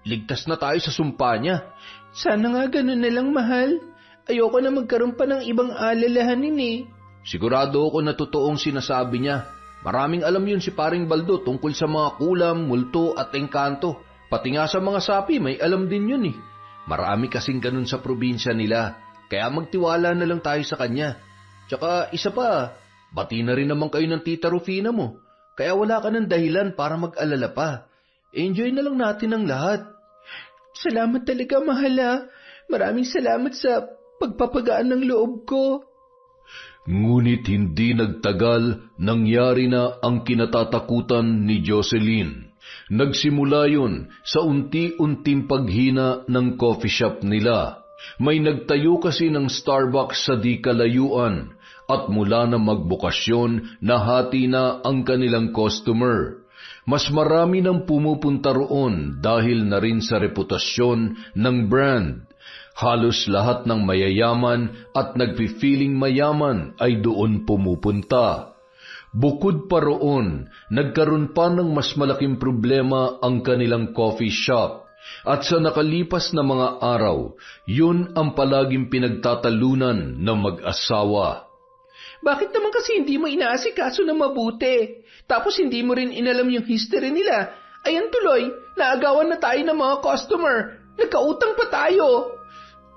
ligtas na tayo sa sumpa niya. Sana nga ganun na lang, mahal. Ayoko na magkaroon pa ng ibang alalahanin eh. Sigurado ako na totoong sinasabi niya. Maraming alam yun si Paring Baldo tungkol sa mga kulam, multo at engkanto. Pati nga sa mga sapi may alam din yun eh. Marami kasing ganun sa probinsya nila, kaya magtiwala na lang tayo sa kanya. Tsaka isa pa, bati na rin naman kayo ng Tita Rufina mo, kaya wala ka ng dahilan para mag-alala pa. Enjoy na lang natin ang lahat. Salamat talaga, mahal ha. Maraming salamat sa pagpapagaan ng loob ko. Ngunit hindi nagtagal, nangyari na ang kinatatakutan ni Jocelyn. Nagsimula yun sa unti-unting paghina ng coffee shop nila. May nagtayo kasi ng Starbucks sa di kalayuan at mula na magbukasyon, nahati na ang kanilang customer. Mas marami nang pumupunta roon dahil na rin sa reputasyon ng brand. Halos lahat ng mayayaman at nagpi-feeling mayaman ay doon pumupunta. Bukod pa roon, nagkaroon pa ng mas malaking problema ang kanilang coffee shop. At sa nakalipas na mga araw, yun ang palaging pinagtatalunan ng mag-asawa. Bakit naman kasi hindi mo inaasikaso na mabuti? Tapos hindi mo rin inalam yung history nila. Ayan tuloy, naagawan na tayo ng mga customer. Nagkautang pa tayo.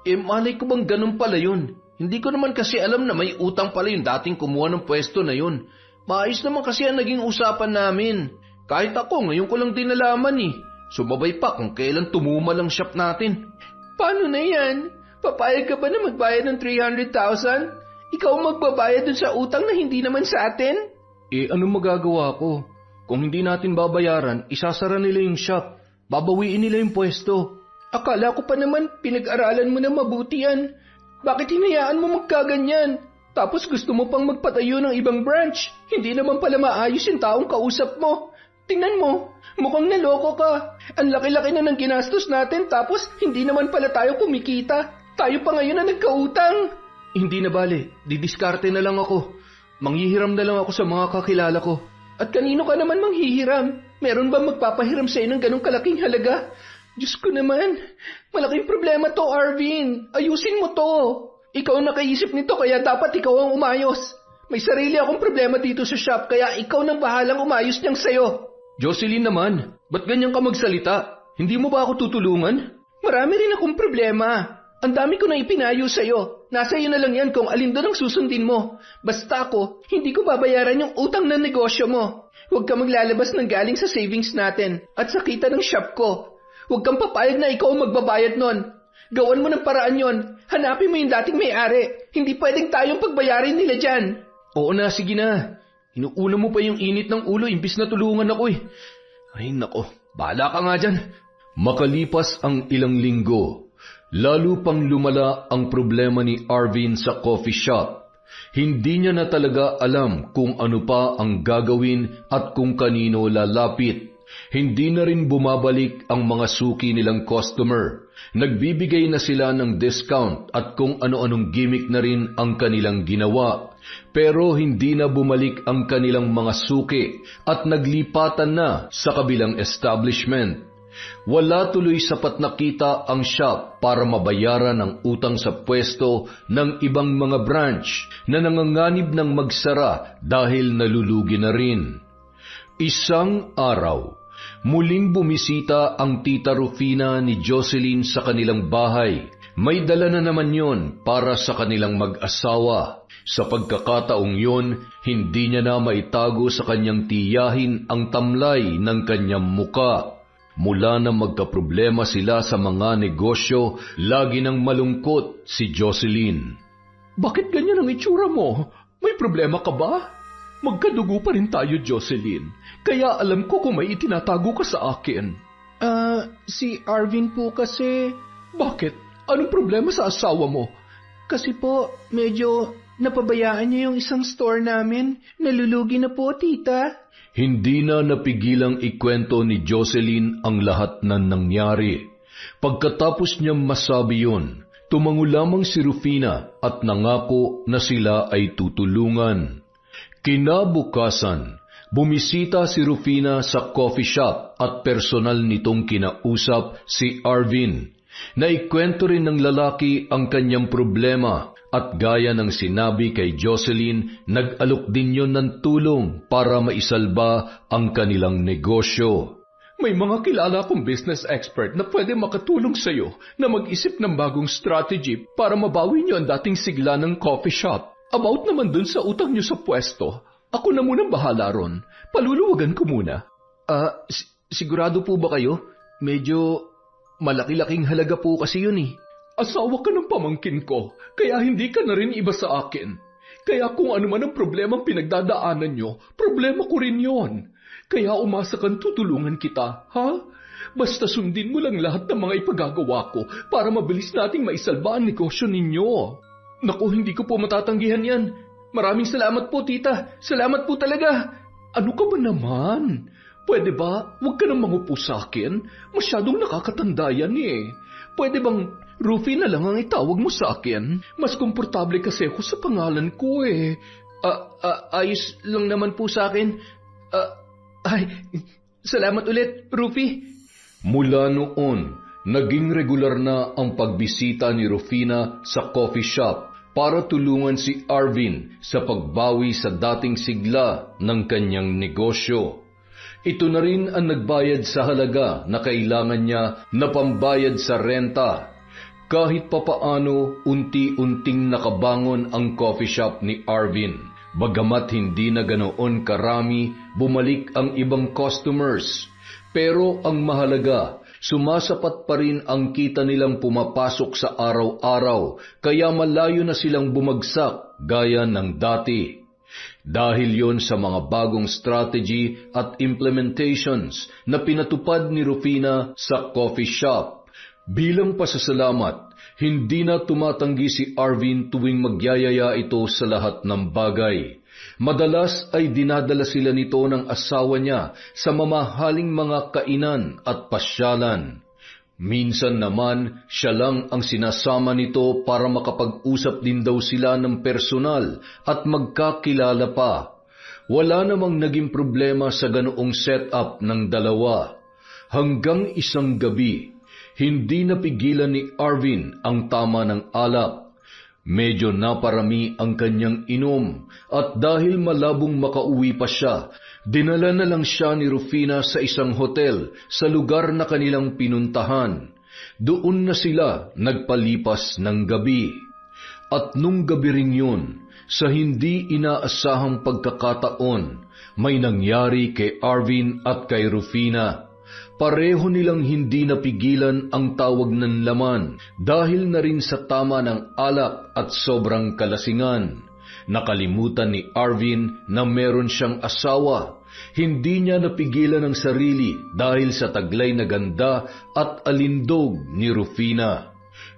Malay ko bang ganun pala yun? Hindi ko naman kasi alam na may utang pala yung dating kumuha ng pwesto na yun. Maayos naman kasi ang naging usapan namin. Kahit ako, ngayon ko lang din nalaman eh. Sumabay pa kung kailan tumumal ang shop natin. Paano na yan? Papayag ka ba na magbayad ng 300,000? Ikaw magbabayad dun sa utang na hindi naman sa atin? Anong magagawa ko? Kung hindi natin babayaran, isasara nila yung shop. Babawiin nila yung pwesto. Akala ko pa naman pinag-aralan mo na mabuti yan. Bakit hinayaan mo magkaganyan? Tapos gusto mo pang magpatayo ng ibang branch. Hindi naman pala maayos yung taong kausap mo. Tingnan mo, mukhang naloko ka. Ang laki-laki na ng ginastos natin tapos hindi naman pala tayo kumikita. Tayo pa ngayon na nagkautang. Hindi na bale, didiskarte na lang ako. Manghihiram na lang ako sa mga kakilala ko. At kanino ka naman manghihiram? Meron ba magpapahiram sa'yo ng ganong kalaking halaga? Diyos ko naman, malaking problema to, Arvin. Ayusin mo to. Ikaw ang nakaisip nito kaya dapat ikaw ang umayos. May sarili akong problema dito sa shop kaya ikaw nang bahalang umayos niyang sayo. Jocelyn naman, ba't ganyan ka magsalita? Hindi mo ba ako tutulungan? Marami rin akong problema. Ang dami ko na ipinayo sa'yo. Nasa iyo na lang yan kung alin doon ang susundin mo. Basta ako, hindi ko babayaran yung utang ng negosyo mo. Huwag ka maglalabas ng galing sa savings natin at sa kita ng shop ko. Huwag kang papayag na ikaw ang magbabayad nun. Gawan mo ng paraan yon. Hanapin mo yung dating may-ari. Hindi pwedeng tayong pagbayarin nila dyan. Oo na, sige na. Inuuna mo pa yung init ng ulo imbis na tulungan ako eh. Ay nako, bahala ka nga dyan. Makalipas ang ilang linggo, lalo pang lumala ang problema ni Arvin sa coffee shop. Hindi niya na talaga alam kung ano pa ang gagawin at kung kanino lalapit. Hindi na rin bumabalik ang mga suki nilang customer. Nagbibigay na sila ng discount at kung ano-anong gimmick na rin ang kanilang ginawa. Pero hindi na bumalik ang kanilang mga suki at naglipatan na sa kabilang establishment. Wala tuloy sapat na kita ang shop para mabayaran ang utang sa pwesto ng ibang mga branch na nanganganib ng magsara dahil nalulugi na rin. Isang araw, muling bumisita ang Tita Rufina ni Jocelyn sa kanilang bahay. May dala na naman yon para sa kanilang mag-asawa. Sa pagkakataong yon, hindi niya na maitago sa kanyang tiyahin ang tamlay ng kanyang muka. Mula na magkaproblema sila sa mga negosyo, lagi nang malungkot si Jocelyn. Bakit ganyan ang itsura mo? May problema ka ba? Magkadugo pa rin tayo, Jocelyn. Kaya alam ko kung may itinatago ka sa akin. Si Arvin po kasi... Bakit? Anong problema sa asawa mo? Kasi po, medyo napabayaan niya yung isang store namin. Nalulugi na po, tita. Hindi na napigilang ikwento ni Jocelyn ang lahat ng nangyari. Pagkatapos niyang masabi yun, tumango lamang si Rufina at nangako na sila ay tutulungan. Kinabukasan, bumisita si Rufina sa coffee shop at personal nitong kinausap si Arvin. Naikwento rin ng lalaki ang kanyang problema at gaya ng sinabi kay Jocelyn, nag-alok din yon ng tulong para maisalba ang kanilang negosyo. May mga kilala kong business expert na pwede makatulong sa iyo na mag-isip ng bagong strategy para mabawi niyo ang dating sigla ng coffee shop. About naman dun sa utang niyo sa pwesto, ako na munang bahala ron. Paluluwagan ko muna. Sigurado po ba kayo? Medyo malaki-laking halaga po kasi yun eh. Asawa ka ng pamangkin ko, kaya hindi ka na rin iba sa akin. Kaya kung ano man ang problemang pinagdadaanan nyo, problema ko rin yon. Kaya umasa kang tutulungan kita, ha? Basta sundin mo lang lahat ng mga ipagagawa ko para mabilis nating maisalba ang negosyo ninyo. Naku, hindi ko po matatanggihan yan. Maraming salamat po, tita. Salamat po talaga. Ano ka ba naman? Pwede ba, huwag ka nang mangupo sa akin? Masyadong nakakatanda yan eh. Pwede bang Rufy na lang ang itawag mo sa akin? Mas komportable kasi ako sa pangalan ko eh. Ayos lang naman po sa akin. Salamat ulit, Rufy. Mula noon, naging regular na ang pagbisita ni Rufina sa coffee shop para tulungan si Arvin sa pagbawi sa dating sigla ng kanyang negosyo. Ito na rin ang nagbayad sa halaga na kailangan niya na pambayad sa renta. Kahit papaano, unti-unting nakabangon ang coffee shop ni Arvin. Bagamat hindi na ganoon karami, bumalik ang ibang customers. Pero ang mahalaga, sumasapat pa rin ang kita nilang pumapasok sa araw-araw, kaya malayo na silang bumagsak gaya ng dati. Dahil yon sa mga bagong strategy at implementations na pinatupad ni Rufina sa coffee shop. Bilang pasasalamat, hindi na tumatanggi si Arvin tuwing magyayaya ito sa lahat ng bagay. Madalas ay dinadala sila nito ng asawa niya sa mamahaling mga kainan at pasyalan. Minsan naman, siya lang ang sinasama nito para makapag-usap din daw sila ng personal at magkakilala pa. Wala namang naging problema sa ganoong setup ng dalawa. Hanggang isang gabi, hindi napigilan ni Arvin ang tama ng alak. Medyo naparami ang kanyang inom at dahil malabong makauwi pa siya, dinala na lang siya ni Rufina sa isang hotel sa lugar na kanilang pinuntahan. Doon na sila nagpalipas ng gabi. At nung gabi rin yun, sa hindi inaasahang pagkakataon, may nangyari kay Arvin at kay Rufina. Pareho nilang hindi napigilan ang tawag ng laman dahil na rin sa tama ng alak at sobrang kalasingan. Nakalimutan ni Arvin na meron siyang asawa. Hindi niya napigilan ang sarili dahil sa taglay na ganda at alindog ni Rufina.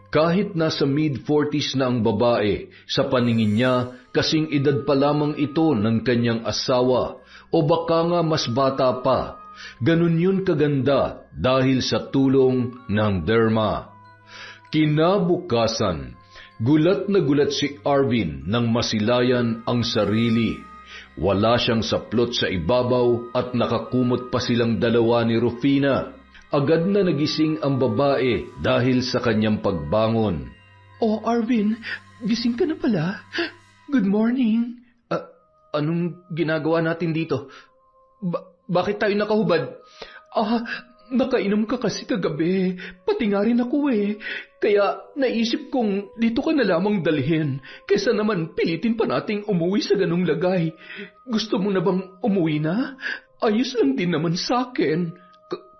Kahit nasa mid-40s na ang babae, sa paningin niya kasing edad pa lamang ito ng kanyang asawa o baka nga mas bata pa. Ganun yun kaganda dahil sa tulong ng derma. Kinabukasan, gulat na gulat si Arvin nang masilayan ang sarili. Wala siyang saplot sa ibabaw at nakakumot pa silang dalawa ni Rufina. Agad na nagising ang babae dahil sa kanyang pagbangon. Oh, Arvin, gising ka na pala. Good morning. Anong ginagawa natin dito? Bakit tayo nakahubad? Nakainom ka kasi kagabi. Pati nga rin ako eh. Kaya naisip kong dito ka na lamang dalhin. Kesa naman pilitin pa nating umuwi sa ganung lagay. Gusto mo na bang umuwi na? Ayos lang din naman sa akin.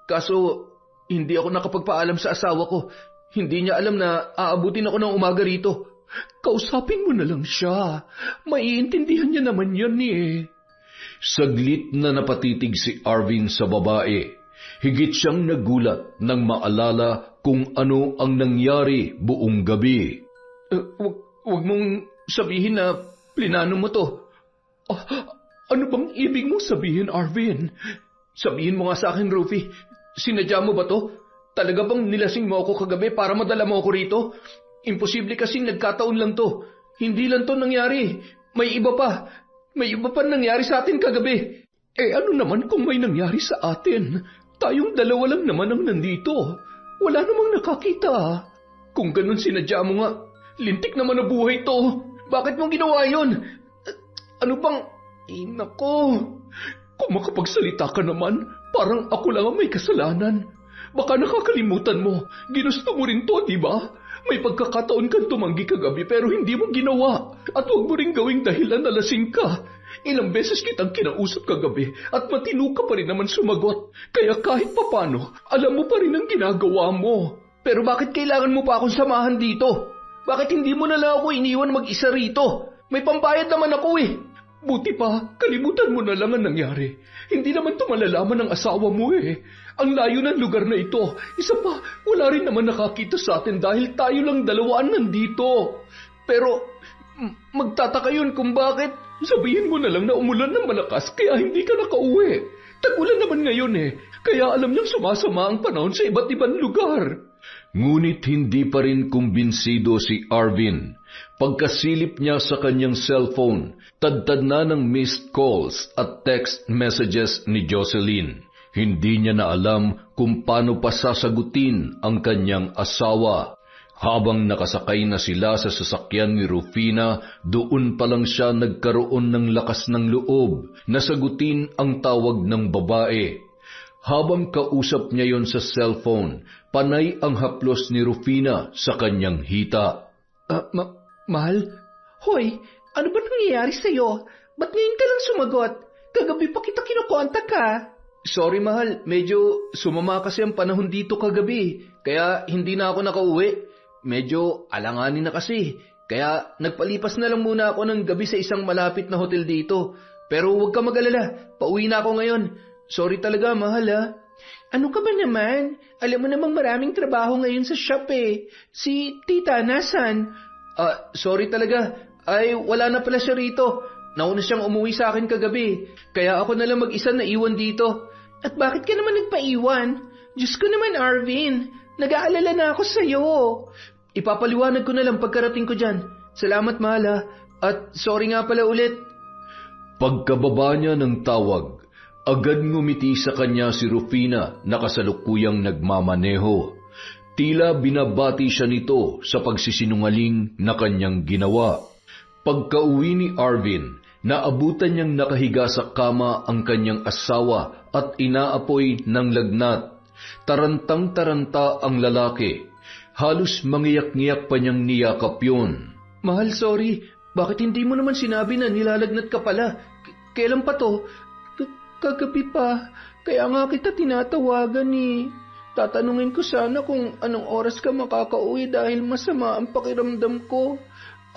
Kaso, hindi ako nakapagpaalam sa asawa ko. Hindi niya alam na aabutin ako ng umaga rito. Kausapin mo na lang siya. Maiintindihan niya naman yan eh. Saglit na napatitig si Arvin sa babae. Higit siyang nagulat nang maalala kung ano ang nangyari buong gabi. Huwag mong sabihin na plinano mo to. Ano bang ibig mong sabihin, Arvin? Sabihin mo nga sa akin, Rufy. Sinadya mo ba to? Talaga bang nilasing mo ako kagabi para madala mo ako rito? Imposible kasing nagkataon lang to. Hindi lang to nangyari. May iba pa. May iba pa nangyari sa atin kagabi. Ano naman kung may nangyari sa atin? Tayong dalawa lang naman ang nandito. Wala namang nakakita. Kung ganun sinadya mo nga, lintik naman na buhay to. Bakit mo ginawa yun? Ano bang... nako. Kung makapagsalita ka naman, parang ako lang ang may kasalanan. Baka nakakalimutan mo. Ginusto mo rin to, di ba? May pagkakataon kang tumanggi kagabi pero hindi mo ginawa. At huwag mo rin gawing dahilan na lasing ka. Ilang beses kitang kinausap kagabi at matino ka pa rin naman sumagot. Kaya kahit papano, alam mo pa rin ang ginagawa mo. Pero bakit kailangan mo pa akong samahan dito? Bakit hindi mo na lang ako iniwan mag-isa rito? May pambayad naman ako eh. Buti pa, kalimutan mo na lang ang nangyari. Hindi naman ito malalaman ng asawa mo eh. Ang layo ng lugar na ito. Isa pa, wala rin naman nakakita sa atin dahil tayo lang dalawaan nandito. Pero, magtataka yun kung bakit. Sabihin mo na lang na umulan ng malakas kaya hindi ka nakauwi. Tag-ulan naman ngayon eh. Kaya alam niyang sumasama ang panahon sa iba't ibang lugar. Ngunit hindi pa rin kumbinsido si Arvin. Pagkasilip niya sa kanyang cellphone, tadtad na ng missed calls at text messages ni Jocelyn. Hindi niya na alam kung paano pa sasagutin ang kanyang asawa. Habang nakasakay na sila sa sasakyan ni Rufina, doon pa lang siya nagkaroon ng lakas ng loob na sagutin ang tawag ng babae. Habang kausap niya yon sa cellphone, panay ang haplos ni Rufina sa kanyang hita. Mahal? Hoy, ano ba nangyayari sa'yo? Ba't ngayon ka lang sumagot? Kagabi pa kita kinukontak ka. Sorry mahal, medyo sumama kasi ang panahon dito kagabi. Kaya hindi na ako nakauwi. Medyo alanganin na kasi. Kaya nagpalipas na lang muna ako ng gabi sa isang malapit na hotel dito. Pero huwag ka mag-alala, pauwi na ako ngayon. Sorry talaga mahal ha. Ano ka ba naman? Alam mo namang maraming trabaho ngayon sa shop eh. Si tita nasan? Sorry talaga. Ay, wala na pala siya rito. Nauna siyang umuwi sa akin kagabi. Kaya ako na lang mag-isa na iwan dito. At bakit ka naman nagpaiwan? Diyos ko naman, Arvin. Nag-aalala na ako sa'yo. Ipapaliwanag ko na lang pagkarating ko dyan. Salamat mahal ha. At sorry nga pala ulit. Pagkababa niya ng tawag, agad ngumiti sa kanya si Rufina na kasalukuyang nagmamaneho. Tila binabati siya nito sa pagsisinungaling na kanyang ginawa. Pagkauwi ni Arvin, naabutan niyang nakahiga sa kama ang kanyang asawa at inaapoy ng lagnat. Tarantang-taranta ang lalaki. Halos mangiyak-ngiyak pa niyang niyakap yun. Mahal, sorry. Bakit hindi mo naman sinabi na nilalagnat ka pala? Kailan pa to? Kagabi pa. Kaya nga kita tinatawagan eh. Tatanungin ko sana kung anong oras ka makakauwi dahil masama ang pakiramdam ko.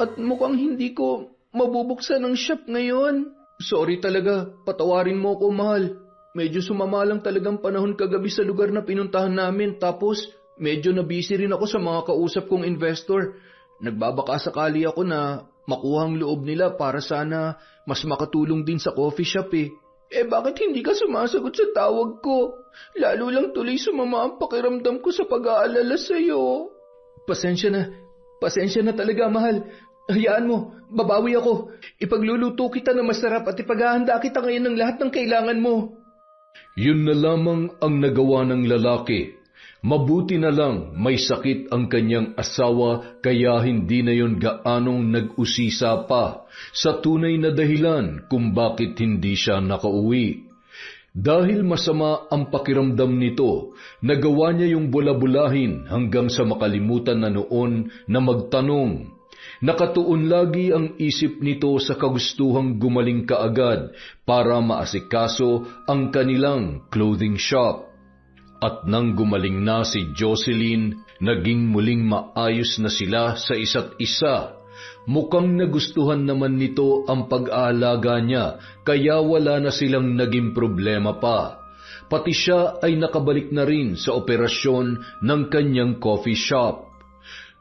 At mukhang hindi ko mabubuksan ang shop ngayon. Sorry talaga. Patawarin mo ko, mahal. Medyo sumama lang talagang panahon kagabi sa lugar na pinuntahan namin. Tapos, medyo nabisi rin ako sa mga kausap kong investor. Nagbabaka sakali ako na makuha ang loob nila para sana mas makatulong din sa coffee shop eh. Bakit hindi ka sumasagot sa tawag ko? Lalo lang tuloy sumama ang pakiramdam ko sa pag-aalala sa'yo. Pasensya na talaga, mahal. Hayaan mo, babawi ako. Ipagluluto kita na masarap at ipaghahanda kita ngayon ng lahat ng kailangan mo. Yun na lamang ang nagawa ng lalaki. Mabuti na lang may sakit ang kanyang asawa kaya hindi na yon gaanong nag-usisa pa sa tunay na dahilan kung bakit hindi siya nakauwi. Dahil masama ang pakiramdam nito, nagawa niya yung bula-bulahin hanggang sa makalimutan na noon na magtanong. Nakatuon lagi ang isip nito sa kagustuhang gumaling kaagad para maasikaso ang kanilang clothing shop. At nang gumaling na si Jocelyn, naging muling maayos na sila sa isa't isa. Mukhang nagustuhan naman nito ang pag-aalaga niya, kaya wala na silang naging problema pa. Pati siya ay nakabalik na rin sa operasyon ng kanyang coffee shop.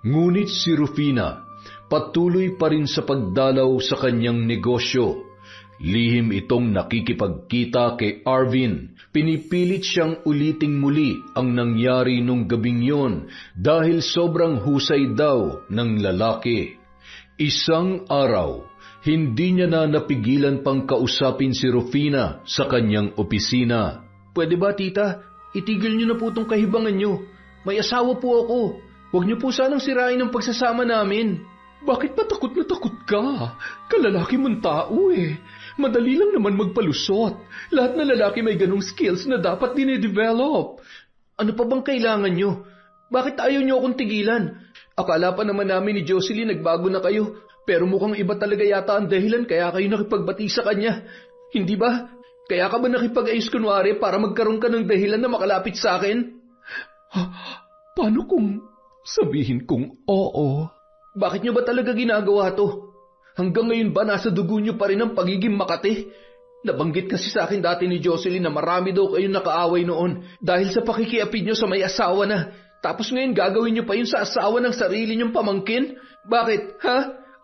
Ngunit si Rufina, patuloy pa rin sa pagdalaw sa kanyang negosyo. Lihim itong nakikipagkita kay Arvin. Pinipilit siyang uliting muli ang nangyari nung gabing yon dahil sobrang husay daw ng lalaki. Isang araw, hindi niya na napigilan pang kausapin si Rufina sa kanyang opisina. Pwede ba, tita? Itigil niyo na po itong kahibangan niyo. May asawa po ako. Huwag niyo po sanang sirain ang pagsasama namin. Bakit pa takot na takot ka? Kalalaki mong tao eh. Madali lang naman magpalusot. Lahat na lalaki may ganong skills na dapat dine-develop. Ano pa bang kailangan niyo? Bakit ayaw niyo akong tigilan? Akala pa naman namin ni Jocelyn nagbago na kayo. Pero mukhang iba talaga yata ang dahilan kaya kayo nakipagbati sa kanya. Hindi ba? Kaya ka ba nakipag-ayos kunwari para magkaroon ka ng dahilan na makalapit sa akin? Paano kung sabihin kong oo? Bakit niyo ba talaga ginagawa to? Hanggang ngayon ba nasa dugo niyo pa rin ang pagiging makati? Nabanggit kasi sa akin dati ni Jocelyn na marami daw kayong nakaaway noon dahil sa pakikiapid niyo sa may asawa na. Tapos ngayon gagawin niyo pa yun sa asawa ng sarili niyong pamangkin? Bakit, ha?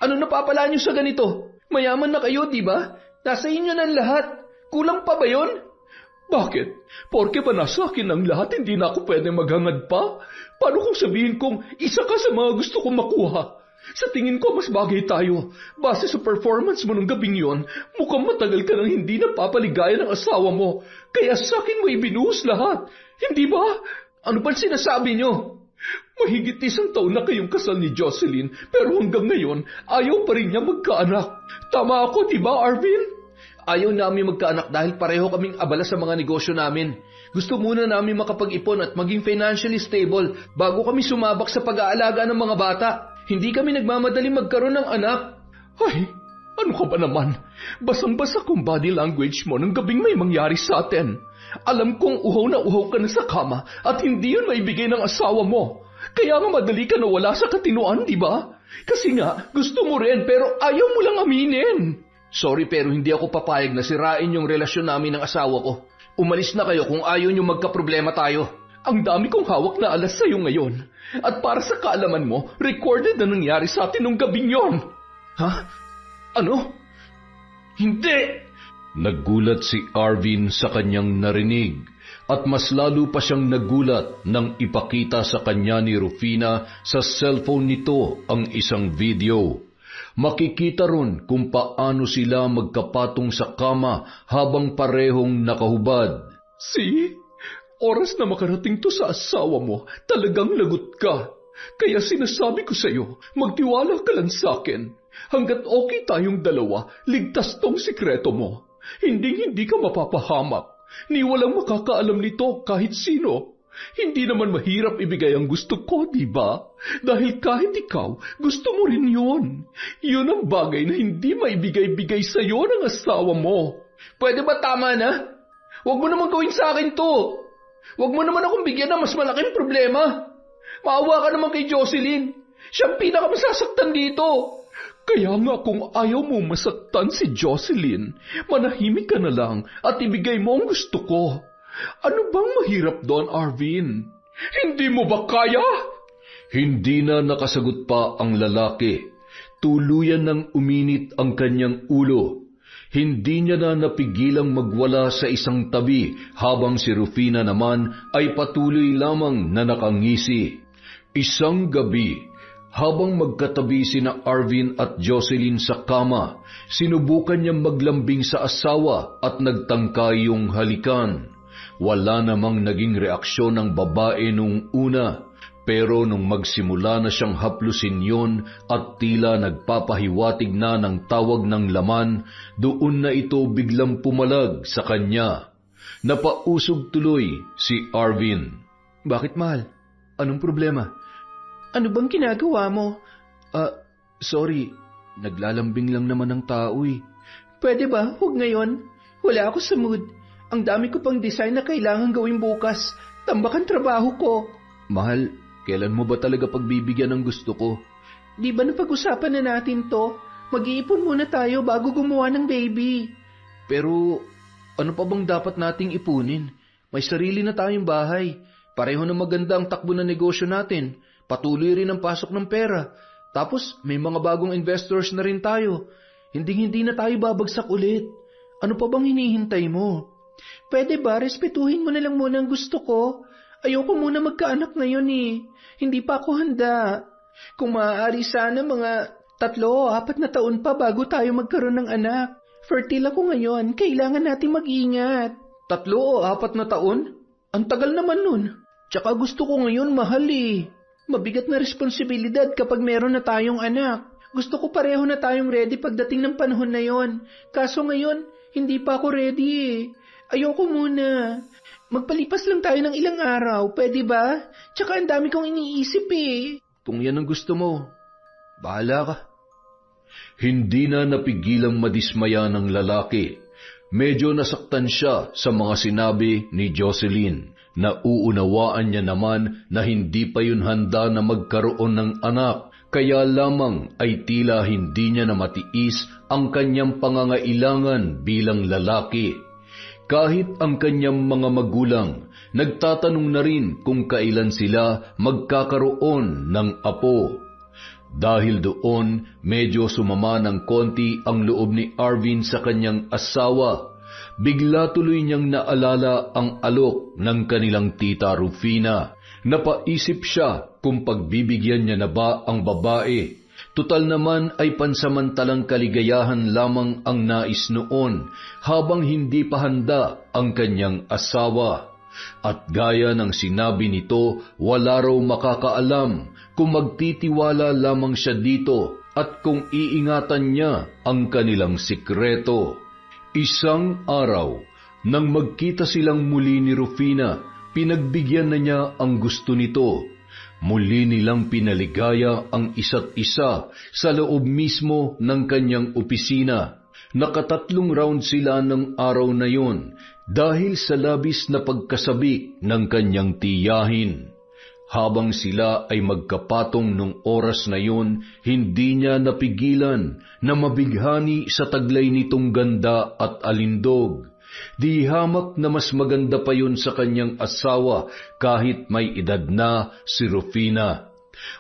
Ano napapala niyo sa ganito? Mayaman na kayo, di ba? Nasa inyo na lahat. Kulang pa ba yun? Bakit? Porke ba nasa akin ang lahat, hindi na ako pwede maghangad pa? Paano kung sabihin kong isa ka sa mga gusto kong makuha? Sa tingin ko, mas bagay tayo. Base sa performance mo ng gabing yon, mukhang matagal ka nang hindi napapaligaya ng asawa mo. Kaya sa akin mo ibinuhos lahat. Hindi ba? Ano bang sinasabi niyo? Mahigit 1 taon na kayong kasal ni Jocelyn, pero hanggang ngayon, ayaw pa rin niya magkaanak. Tama ako, di ba, Arvin? Ayaw namin magkaanak dahil pareho kaming abala sa mga negosyo namin. Gusto muna namin makapag-ipon at maging financially stable bago kami sumabak sa pag-aalaga ng mga bata. Hindi kami nagmamadaling magkaroon ng anak. Ay, ano ka ba naman? Basang-basa kong body language mo nang gabing may mangyari sa atin. Alam kong uhaw na uhaw ka na sa kama at hindi yun maibigay ng asawa mo. Kaya nga madali ka nawala sa katinuan, di ba? Kasi nga, gusto mo rin pero ayaw mo lang aminin. Sorry pero hindi ako papayag na sirain yung relasyon namin ng asawa ko. Umalis na kayo kung ayaw nyo magkaproblema tayo. Ang dami kong hawak na alas sa'yo ngayon. At para sa kaalaman mo, recorded na nangyari sa atin nung gabing yon. Ha? Ano? Hindi! Nagulat si Arvin sa kanyang narinig at mas lalo pa siyang nagulat nang ipakita sa kanya ni Rufina sa cellphone nito ang isang video. Makikita ron kung paano sila magkapatong sa kama habang parehong nakahubad. See? Oras na makarating to sa asawa mo, talagang lagot ka. Kaya sinasabi ko sa'yo, magtiwala ka lang sa'kin. Hanggat okay tayong dalawa, ligtas tong sikreto mo. Hindi ka mapapahamak. Ni walang makakaalam nito kahit sino. Hindi naman mahirap ibigay ang gusto ko, di ba? Dahil kahit ikaw, gusto mo rin yun. Yun ang bagay na hindi maibigay-bigay sa'yo ng asawa mo. Pwede ba tama na? Huwag mo naman gawin sa akin to. Huwag mo naman akong bigyan ng mas malaking problema. Maawa ka naman kay Jocelyn. Siyang pinakamasasaktan dito. Kaya nga kung ayaw mo masaktan si Jocelyn, manahimik ka na lang at ibigay mo ang gusto ko. Ano bang mahirap doon, Arvin? Hindi mo ba kaya? Hindi na nakasagot pa ang lalaki. Tuluyan nang uminit ang kanyang ulo. Hindi niya na napigilang magwala sa isang tabi habang si Rufina naman ay patuloy lamang na nakangisi. Isang gabi, habang magkatabi sina Arvin at Jocelyn sa kama, sinubukan niyang maglambing sa asawa at nagtangkayong halikan. Wala namang naging reaksyon ng babae nung una. Pero nung magsimula na siyang haplusin yon at tila nagpapahiwatig na ng tawag ng laman, doon na ito biglang pumalag sa kanya. Napausog tuloy si Arvin. Bakit, mahal? Anong problema? Ano bang ginagawa mo? Sorry, naglalambing lang naman ng tao eh. Pwede ba? Huwag ngayon. Wala ako sa mood. Ang dami ko pang design na kailangan gawin bukas. Tambak ang trabaho ko. Mahal, kailan mo ba talaga pagbibigyan ng gusto ko? Di ba napag-usapan na natin to? Mag-iipon muna tayo bago gumawa ng baby. Pero ano pa bang dapat nating ipunin? May sarili na tayong bahay. Pareho na maganda ang takbo ng negosyo natin. Patuloy rin ang pasok ng pera. Tapos may mga bagong investors na rin tayo. Hindi na tayo babagsak ulit. Ano pa bang hinihintay mo? Pwede ba respetuhin mo na lang muna ang gusto ko? Ayoko muna magkaanak ngayon eh. Hindi pa ako handa. Kung maaari sana mga 3 o 4 na taon pa bago tayo magkaroon ng anak. Fertile ako ngayon, kailangan natin mag-ingat. 3 o 4 na taon? Ang tagal naman nun. Tsaka gusto ko ngayon mahal eh. Mabigat na responsibilidad kapag meron na tayong anak. Gusto ko pareho na tayong ready pagdating ng panahon na yon. Kaso ngayon, hindi pa ako ready eh. Ayoko muna. Magpalipas lang tayo ng ilang araw, pwede ba? Tsaka ang dami kong iniisip eh. Kung yan ang gusto mo, bahala ka. Hindi na napigilang madismaya ng lalaki. Medyo nasaktan siya sa mga sinabi ni Jocelyn. Nauunawaan niya naman na hindi pa yun handa na magkaroon ng anak. Kaya lamang ay tila hindi niya na matiis ang kanyang pangangailangan bilang lalaki. Kahit ang kanyang mga magulang, nagtatanong na rin kung kailan sila magkakaroon ng apo. Dahil doon, medyo sumama ng konti ang loob ni Arvin sa kanyang asawa. Bigla tuloy niyang naalala ang alok ng kanilang tita Rufina. Napaisip siya kung pagbibigyan niya na ba ang babae. Tutal naman ay pansamantalang kaligayahan lamang ang nais noon habang hindi pa handa ang kanyang asawa. At gaya ng sinabi nito, wala raw makakaalam kung magtitiwala lamang siya dito at kung iingatan niya ang kanilang sikreto. Isang araw, nang magkita silang muli ni Rufina, pinagbigyan na niya ang gusto nito. Muli nilang pinaligaya ang isa't isa sa loob mismo ng kanyang opisina. Nakatatlong round sila ng araw na yon dahil sa labis na pagkasabik ng kanyang tiyahin. Habang sila ay magkapatong nung oras na yon, hindi niya napigilan na mabighani sa taglay nitong ganda at alindog. Di hamak na mas maganda pa yun sa kanyang asawa kahit may edad na si Rufina.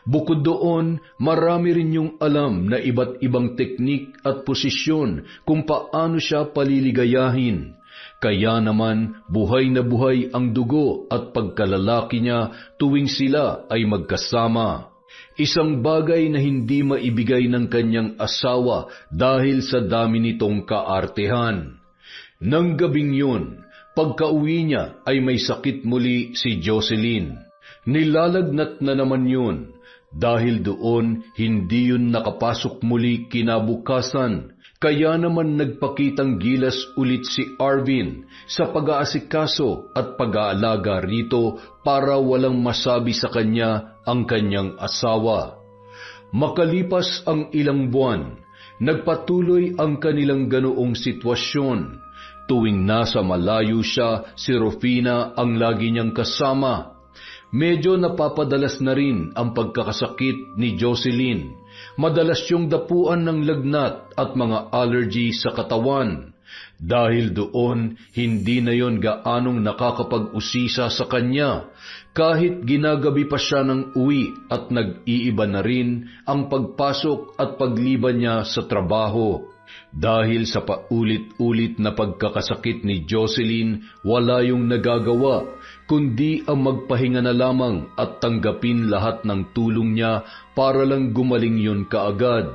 Bukod doon, marami rin yung alam na iba't ibang teknik at posisyon kung paano siya paliligayahin. Kaya naman, buhay na buhay ang dugo at pagkalalaki niya tuwing sila ay magkasama. Isang bagay na hindi maibigay ng kanyang asawa dahil sa dami nitong kaartehan. Nang gabing yun, pagka-uwi niya ay may sakit muli si Jocelyn. Nilalagnat na naman yun. Dahil doon, hindi yun nakapasok muli kinabukasan. Kaya naman nagpakitang gilas ulit si Arvin sa pag-aasikaso at pag-aalaga rito para walang masabi sa kanya ang kanyang asawa. Makalipas ang ilang buwan, nagpatuloy ang kanilang ganoong sitwasyon. Tuwing nasa malayo siya, si Rufina ang lagi niyang kasama. Medyo napapadalas na rin ang pagkakasakit ni Jocelyn. Madalas yung dapuan ng lagnat at mga allergy sa katawan. Dahil doon, hindi na yon gaanong nakakapag-usisa sa kanya. Kahit ginagabi pa siya ng uwi at nag-iiba na rin ang pagpasok at pagliban niya sa trabaho. Dahil sa paulit-ulit na pagkakasakit ni Jocelyn, wala yung nagagawa, kundi ang magpahinga na lamang at tanggapin lahat ng tulong niya para lang gumaling yun kaagad.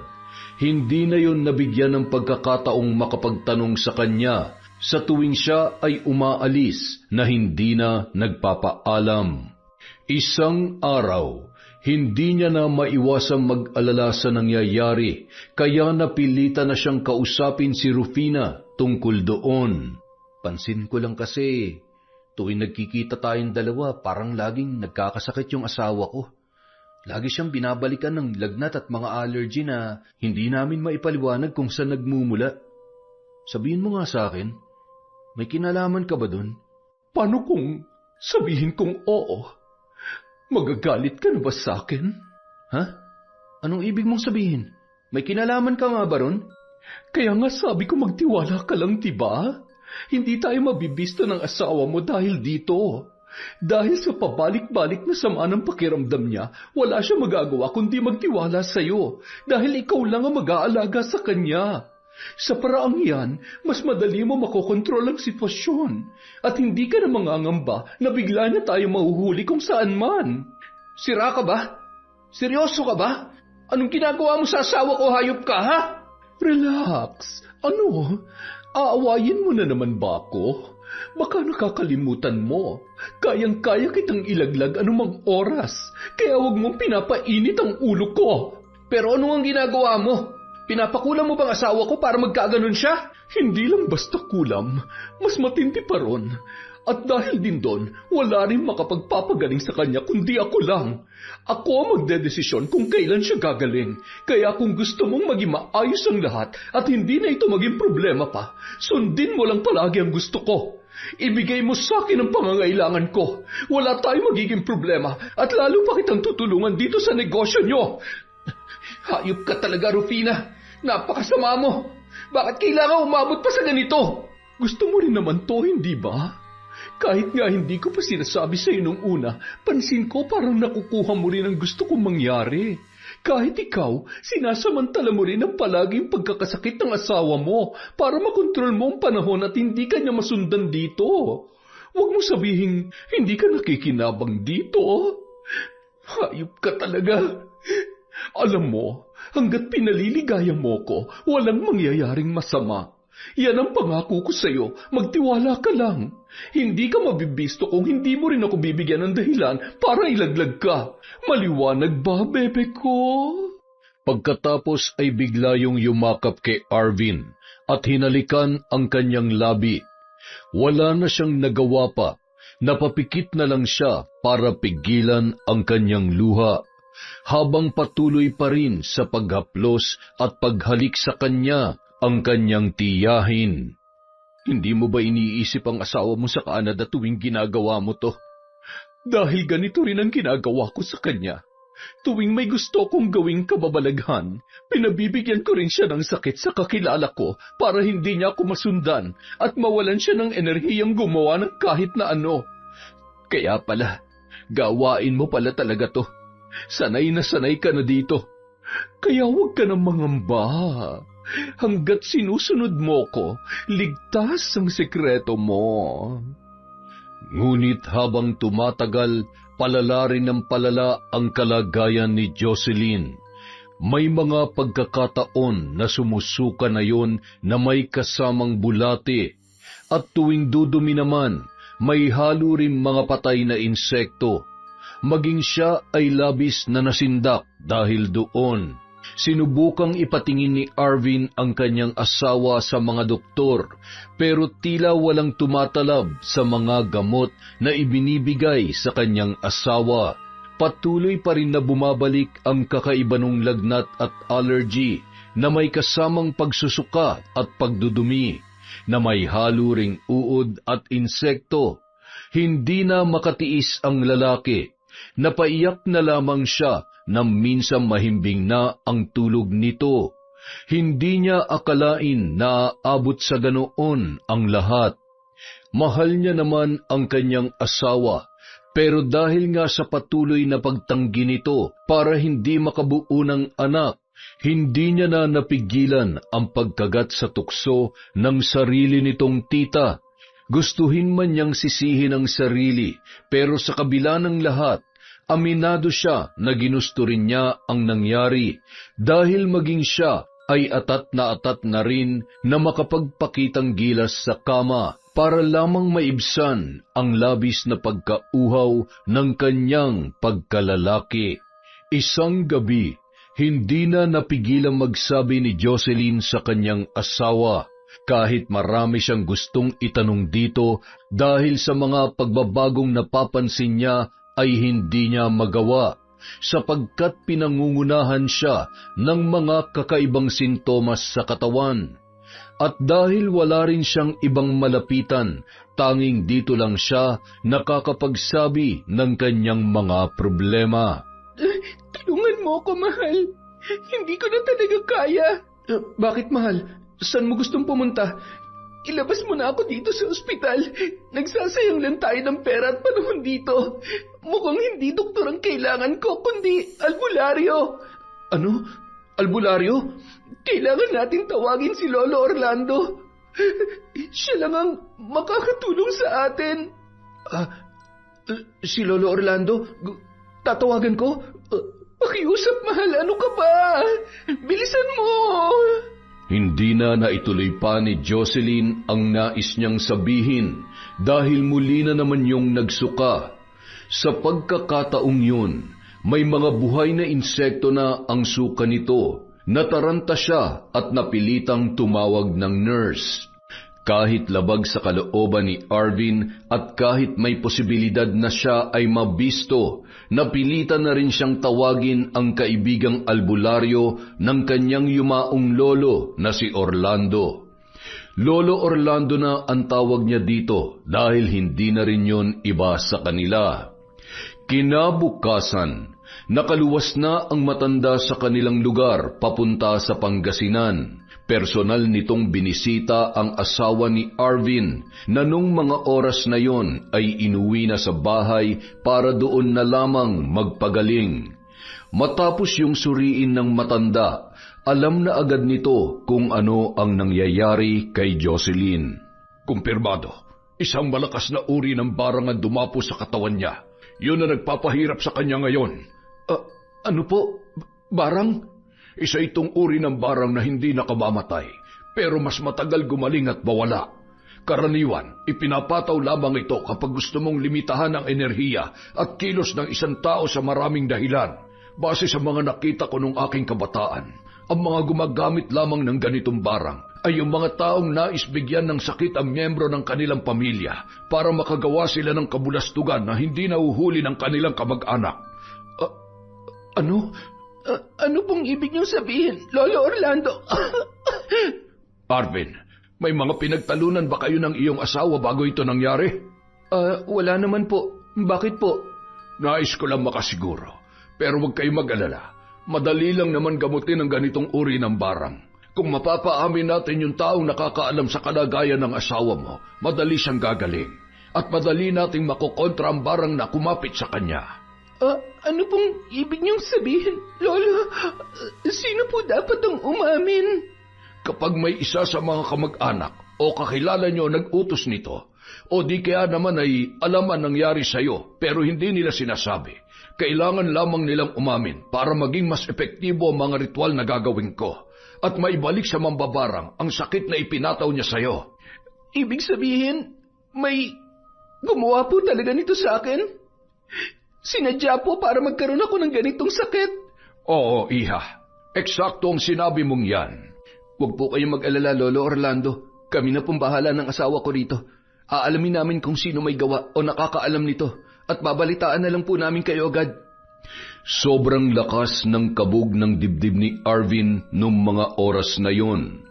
Hindi na yun nabigyan ng pagkakataong makapagtanong sa kanya sa tuwing siya ay umaalis na hindi na nagpapaalam. Isang araw, hindi niya na maiwasang mag-alala sa nangyayari, kaya napilitan na siyang kausapin si Rufina tungkol doon. Pansin ko lang kasi, tuwing nagkikita tayong dalawa, parang laging nagkakasakit yung asawa ko. Lagi siyang binabalikan ng lagnat at mga allergy na hindi namin maipaliwanag kung saan nagmumula. Sabihin mo nga sa akin, may kinalaman ka ba dun? Paano kung sabihin kong oo? Magagalit ka na ba sa akin? Ha? Anong ibig mong sabihin? May kinalaman ka nga ba ron? Kaya nga sabi ko magtiwala ka lang, diba? Hindi tayo mabibista ng asawa mo dahil dito. Dahil sa pabalik-balik na sama ng pakiramdam niya, wala siya magagawa kundi magtiwala sa'yo dahil ikaw lang ang mag-aalaga sa kanya. Sa paraang yan, mas madali mo makokontrol ang sitwasyon at hindi ka na mangangamba na bigla na tayo mahuhuli kung saan man. Sira ka ba? Seryoso ka ba? Anong ginagawa mo sa asawa ko, hayop ka, ha? Relax. Ano? Aawayin mo na naman ba ako? Baka nakakalimutan mo. Kayang-kaya kitang ilaglag anumang oras, kaya huwag mong pinapainit ang ulo ko. Pero ano ang ginagawa mo? Pinapakulam mo bang asawa ko para magkaganon siya? Hindi lang basta kulam, mas matindi pa ron. At dahil din doon, wala rin makapagpapagaling sa kanya kundi ako lang. Ako ang magdedesisyon kung kailan siya gagaling. Kaya kung gusto mong maging maayos ang lahat at hindi na ito maging problema pa, sundin mo lang palagi ang gusto ko. Ibigay mo sa akin ang pangangailangan ko. Wala tayong magiging problema at lalo pa kitang tutulungan dito sa negosyo nyo. Hayop ka talaga, Rufina. Napakasama mo. Bakit kailangan umabot pa sa ganito? Gusto mo rin naman to, hindi ba? Kahit nga hindi ko pa sinasabi sa iyo nung una, pansin ko parang nakukuha mo rin ang gusto kong mangyari. Kahit ikaw, sinasamantala mo rin ang palaging pagkakasakit ng asawa mo para makontrol mo ang panahon at hindi ka niya masundan dito. Huwag mo sabihin, hindi ka nakikinabang dito. Hayop ka talaga. Alam mo, hanggat pinaliligaya mo ko, walang mangyayaring masama. Yan ang pangako ko sa'yo, magtiwala ka lang. Hindi ka mabibisto kung hindi mo rin ako bibigyan ng dahilan para ilaglag ka. Maliwanag ba, bebe ko? Pagkatapos ay bigla yung yumakap kay Arvin at hinalikan ang kanyang labi. Wala na siyang nagawa pa, napapikit na lang siya para pigilan ang kanyang luha. Habang patuloy pa rin sa paghaplos at paghalik sa kanya ang kanyang tiyahin. Hindi mo ba iniisip ang asawa mo sa Canada tuwing ginagawa mo to? Dahil ganito rin ang ginagawa ko sa kanya. Tuwing may gusto kong gawing kababalaghan, pinabibigyan ko rin siya ng sakit sa kakilala ko para hindi niya ako masundan at mawalan siya ng enerhiyang gumawa ng kahit na ano. Kaya pala, gawain mo pala talaga to. Sanay na sanay ka na dito. Kaya huwag ka nang mangamba. Hanggat sinusunod mo ko, ligtas ang sekreto mo. Ngunit habang tumatagal, palala rin ng palala ang kalagayan ni Jocelyn. May mga pagkakataon na sumusuka na yon na may kasamang bulate, at tuwing dudumi naman, may halo rin mga patay na insekto. Maging siya ay labis na nasindak dahil doon. Sinubukang ipatingin ni Arvin ang kanyang asawa sa mga doktor, pero tila walang tumatalab sa mga gamot na ibinibigay sa kanyang asawa. Patuloy pa rin na bumabalik ang kakaiba ng lagnat at allergy na may kasamang pagsusuka at pagdudumi, na may halo ring uod at insekto. Hindi na makatiis ang lalaki. Napaiyak na lamang siya nang minsan mahimbing na ang tulog nito. Hindi niya akalain na aabot sa ganoon ang lahat. Mahal niya naman ang kanyang asawa, pero dahil nga sa patuloy na pagtanggi nito para hindi makabuo ng anak, hindi niya na napigilan ang pagkagat sa tukso ng sarili nitong tita. Gustuhin man niyang sisihin ang sarili, pero sa kabila ng lahat, aminado siya na ginusto rin niya ang nangyari dahil maging siya ay atat na rin na makapagpakitang gilas sa kama para lamang maibsan ang labis na pagkauhaw ng kanyang pagkalalaki. Isang gabi, hindi na napigilang magsabi ni Jocelyn sa kanyang asawa, kahit marami siyang gustong itanong dito dahil sa mga pagbabagong napapansin niya ay hindi niya magawa, sapagkat pinangungunahan siya ng mga kakaibang sintomas sa katawan. At dahil wala rin siyang ibang malapitan, tanging dito lang siya nakakapagsabi ng kanyang mga problema. Tulungan mo ako, mahal. Hindi ko na talaga kaya. Bakit, mahal? Saan mo gustong pumunta? Ilabas mo na ako dito sa ospital. Nagsasayang lang tayo ng pera at panahon dito. Mukhang hindi doktor ang kailangan ko, kundi albularyo. Ano? Albularyo? Kailangan natin tawagin si Lolo Orlando. Siya lang ang makakatulong sa atin. Si Lolo Orlando? Tatawagan ko? Pakiusap, mahal. Ano ka ba? Bilisan mo! Hindi na naituloy pa ni Jocelyn ang nais niyang sabihin dahil muli na naman yung nagsuka. Sa pagkakataong yun, may mga buhay na insekto na ang suka nito. Nataranta siya at napilitang tumawag ng nurse. Kahit labag sa kalooban ni Arvin at kahit may posibilidad na siya ay mabisto, napilitan na rin siyang tawagin ang kaibigang albularyo ng kanyang yumaong lolo na si Orlando. Lolo Orlando na ang tawag niya dito dahil hindi na rin yun iba sa kanila. Kinabukasan, nakaluwas na ang matanda sa kanilang lugar papunta sa Pangasinan. Personal nitong binisita ang asawa ni Arvin na nung mga oras na yon ay inuwi na sa bahay para doon na lamang magpagaling. Matapos yung suriin ng matanda, alam na agad nito kung ano ang nangyayari kay Jocelyn. Kumpirmado, isang malakas na uri ng barang ang dumapo sa katawan niya. Yun na nagpapahirap sa kanya ngayon. Ano po? Barang? Isa itong uri ng barang na hindi nakamamatay, pero mas matagal gumaling at mawala. Karaniwan, ipinapataw lamang ito kapag gusto mong limitahan ang enerhiya at kilos ng isang tao sa maraming dahilan. Base sa mga nakita ko nung aking kabataan, ang mga gumagamit lamang ng ganitong barang ay yung mga taong nais bigyan ng sakit ang miyembro ng kanilang pamilya para makagawa sila ng kabulastugan na hindi nahuhuli ng kanilang kamag-anak. Ano pong ibig niyong sabihin, Lolo Orlando? Arvin, may mga pinagtalunan ba kayo ng iyong asawa bago ito nangyari? Wala naman po. Bakit po? Nais ko lang makasiguro. Pero huwag kayo mag-alala. Madali lang naman gamutin ang ganitong uri ng barang. Kung mapapaamin natin yung taong nakakaalam sa kalagayan ng asawa mo, madali siyang gagaling. At madali nating makokontra ang barang na kumapit sa kanya. Ano pong ibig niyong sabihin, Lolo? Sino po dapat ang umamin? Kapag may isa sa mga kamag-anak o kakilala niyo nag-utos nito, o di kaya naman ay alam ang nangyari sa iyo pero hindi nila sinasabi, kailangan lamang nilang umamin para maging mas epektibo ang mga ritual na gagawin ko at maibalik sa mambabarang ang sakit na ipinataw niya sa iyo. Ibig sabihin, may gumawa po talaga nito sa akin? Sinadya po para magkaroon ako ng ganitong sakit? Oo, iha. Eksakto ang sinabi mong yan. Huwag po kayong mag-alala, Lolo Orlando. Kami na pong bahala ng asawa ko rito. Aalamin namin kung sino may gawa o nakakaalam nito at babalitaan na lang po namin kayo agad. Sobrang lakas ng kabog ng dibdib ni Arvin nung mga oras na yon.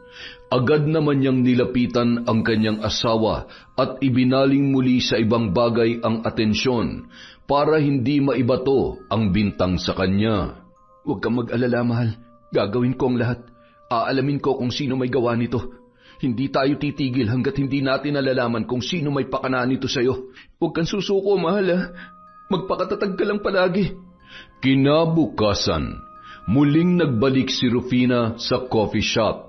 Agad naman niyang nilapitan ang kanyang asawa at ibinaling muli sa ibang bagay ang atensyon para hindi maibato ang bintang sa kanya. Huwag kang mag-alala, mahal. Gagawin ko ang lahat. Aalamin ko kung sino may gawa nito. Hindi tayo titigil hanggat hindi natin nalalaman kung sino may pakana nito sa'yo. Huwag kang susuko, mahal. Magpakatatag ka lang palagi. Kinabukasan, muling nagbalik si Rufina sa coffee shop.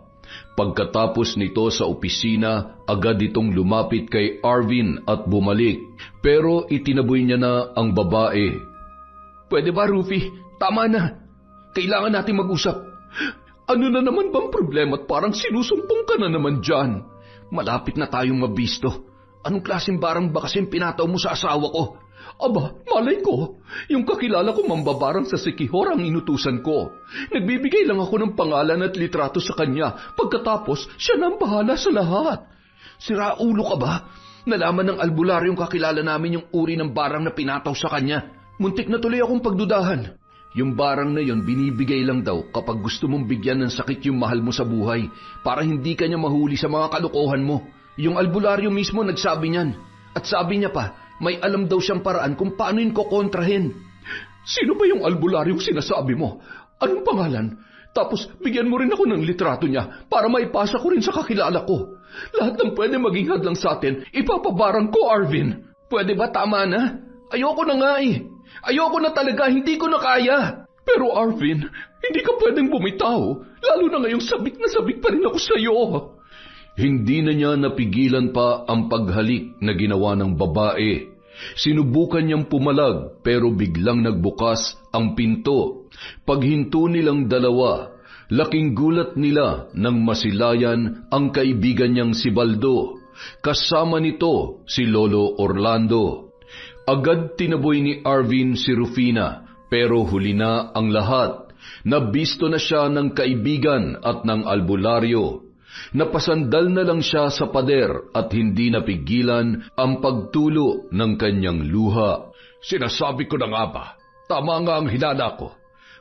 Pagkatapos nito sa opisina, agad itong lumapit kay Arvin at bumalik. Pero itinaboy niya na ang babae. Pwede ba, Rufi? Tama na. Kailangan natin mag-usap. Ano na naman bang problema at parang sinusumpong ka na naman dyan? Malapit na tayong mabisto. Anong klaseng barang ba kasing pinataw mo sa asawa ko? Aba, malay ko. Yung kakilala ko mambabarang sa Sikihor ang inutusan ko. Nagbibigay lang ako ng pangalan at litrato sa kanya. Pagkatapos, siya na ang bahala sa lahat. Siraulo ka ba? Nalaman ng albularyong kakilala namin yung uri ng barang na pinataw sa kanya. Muntik na tuloy akong pagdudahan. Yung barang na yon binibigay lang daw kapag gusto mong bigyan ng sakit yung mahal mo sa buhay para hindi ka niya mahuli sa mga kalokohan mo. Yung albularyo mismo nagsabi niyan. At sabi niya pa, may alam daw siyang paraan kung paano yun kokontrahin. Sino ba yung albularyong sinasabi mo? Anong pangalan? Tapos bigyan mo rin ako ng litrato niya para maipasa ko rin sa kakilala ko. Lahat ng pwede maging hadlang sa atin, ipapabarang ko, Arvin. Pwede ba tama na? Ayoko na nga eh. Ayoko na talaga, hindi ko na kaya. Pero Arvin, hindi ka pwedeng bumitaw, lalo na ngayong sabik na sabik pa rin ako sa iyo. Hindi na niya napigilan pa ang paghalik na ginawa ng babae. Sinubukan niyang pumalag pero biglang nagbukas ang pinto. Paghinto nilang dalawa, laking gulat nila nang masilayan ang kaibigan niyang si Baldo. Kasama nito si Lolo Orlando. Agad tinaboy ni Arvin si Rufina, pero huli na ang lahat. Nabisto na siya ng kaibigan at ng albularyo. Napasandal na lang siya sa pader at hindi napigilan ang pagtulo ng kanyang luha. Sinasabi ko na nga ba, tama nga ang hinala ko.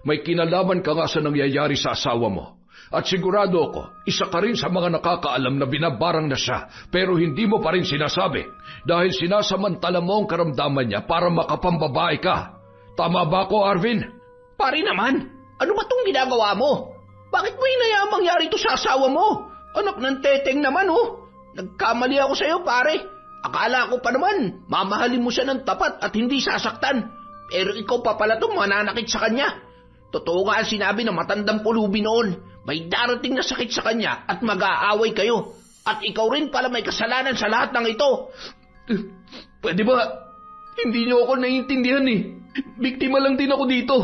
May kinalaman ka nga sa nangyayari sa asawa mo. At sigurado ako, isa ka rin sa mga nakakaalam na binabarang na siya, pero hindi mo pa rin sinasabi dahil sinasamantala mo ang karamdaman niya para makapambabae ka. Tama ba ako, Arvin? Pare naman, ano ba tong ginagawa mo? Bakit mo hinayaang mangyari ito sa asawa mo? Anak ng teteng naman, oh. Nagkamali ako sa iyo, pare. Akala ko pa naman, mamahalin mo siya ng tapat at hindi sasaktan. Pero ikaw pa pala itong mananakit sa kanya. Totoo nga ang sinabi ng matandang pulubi noon. May darating na sakit sa kanya at mag-aaway kayo. At ikaw rin pala may kasalanan sa lahat ng ito. Pwede ba? Hindi niyo ako naiintindihan eh. Biktima lang din ako dito.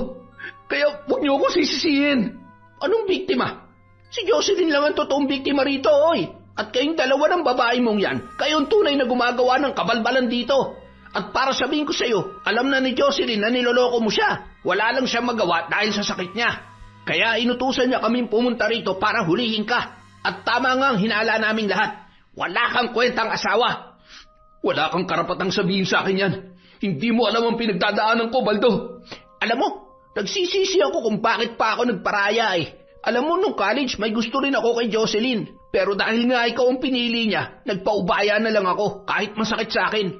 Kaya huwag niyo ako sisisihin. Anong biktima? Si Jocelyn lang ang totoong biktima rito, oy. At kayong dalawa ng babae mong yan, kayong tunay na gumagawa ng kabalbalan dito. At para sabihin ko sa iyo, alam na ni Jocelyn na niloloko mo siya. Wala lang siya magawa dahil sa sakit niya. Kaya inutusan niya kaming pumunta rito para hulihin ka. At tama nga ang hinala naming lahat. Wala kang kwentang asawa. Wala kang karapatang sabihin sa akin yan. Hindi mo alam ang pinagdadaanan ko, Baldo. Alam mo, nagsisisi ako kung bakit pa ako nagparaya eh. Alam mo, nung college may gusto rin ako kay Jocelyn. Pero dahil nga ikaw ang pinili niya, nagpaubaya na lang ako kahit masakit sa akin.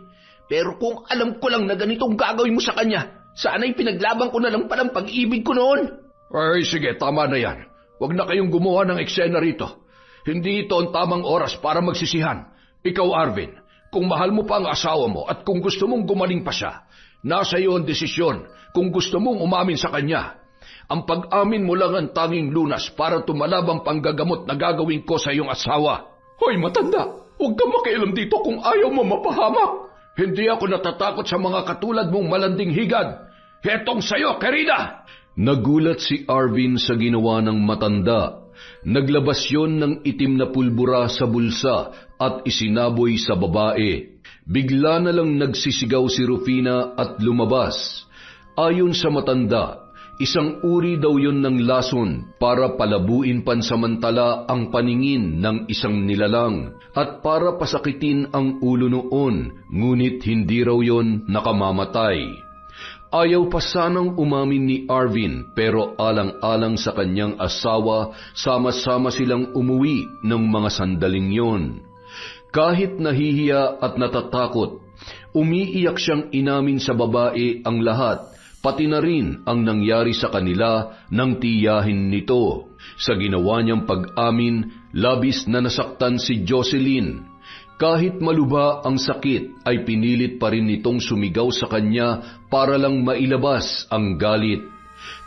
Pero kung alam ko lang na ganitong gagawin mo sa kanya, sana'y pinaglaban ko na lang palang pag-ibig ko noon. Ay, sige, tama na yan. Huwag na kayong gumawa ng eksena rito. Hindi ito ang tamang oras para magsisihan. Ikaw, Arvin, kung mahal mo pa ang asawa mo at kung gusto mong gumaling pa siya, nasa iyo ang desisyon kung gusto mong umamin sa kanya. Ang pag-amin mo lang ang tanging lunas para tumalab ang panggagamot na gagawin ko sa iyong asawa. Hoy, matanda, huwag kang makialam dito kung ayaw mo mapahamak. Hindi ako natatakot sa mga katulad mong malanding higad. Hetong sayo, Karina! Nagulat si Arvin sa ginawa ng matanda. Naglabas yon ng itim na pulbura sa bulsa at isinaboy sa babae. Bigla na lang nagsisigaw si Rufina at lumabas. Ayon sa matanda, isang uri daw yon ng lason para palabuin pansamantala ang paningin ng isang nilalang at para pasakitin ang ulo noon, ngunit hindi raw yon nakamamatay. Ayaw pa sanang umamin ni Arvin pero alang-alang sa kanyang asawa, sama-sama silang umuwi ng mga sandaling yon. Kahit nahihiya at natatakot, umiiyak siyang inamin sa babae ang lahat, pati na rin ang nangyari sa kanila ng tiyahin nito. Sa ginawa niyang pag-amin, labis na nasaktan si Jocelyn. Kahit malubha ang sakit, ay pinilit pa rin nitong sumigaw sa kanya para lang mailabas ang galit.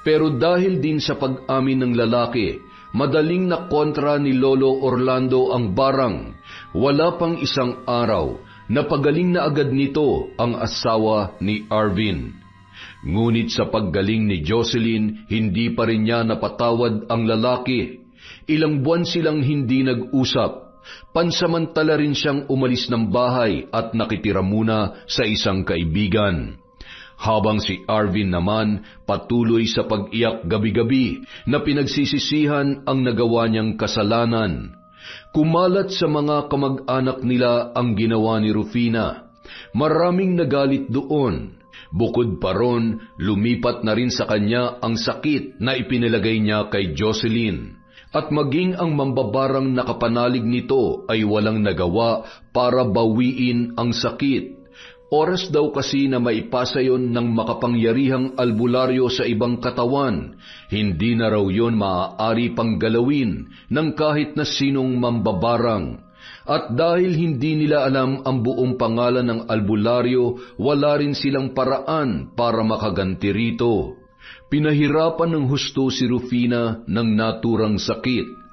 Pero dahil din sa pag-amin ng lalaki, madaling nakontra ni Lolo Orlando ang barang. Wala pang isang araw, napagaling na agad nito ang asawa ni Arvin. Ngunit sa paggaling ni Jocelyn, hindi pa rin niya napatawad ang lalaki. Ilang buwan silang hindi nag-usap. Pansamantala rin siyang umalis ng bahay at nakitira muna sa isang kaibigan. Habang si Arvin naman patuloy sa pag-iyak gabi-gabi na pinagsisisihan ang nagawa niyang kasalanan. Kumalat sa mga kamag-anak nila ang ginawa ni Rufina. Maraming nagalit doon. Bukod pa ron, lumipat na rin sa kanya ang sakit na ipinalagay niya kay Jocelyn. At maging ang mambabarang nakapanalig nito ay walang nagawa para bawiin ang sakit. Oras daw kasi na maipasa yon ng makapangyarihang albularyo sa ibang katawan. Hindi na raw yon maaari pang galawin ng kahit na sinong mambabarang. At dahil hindi nila alam ang buong pangalan ng albularyo, wala rin silang paraan para makaganti rito. Pinahirapan ng husto si Rufina ng naturang sakit.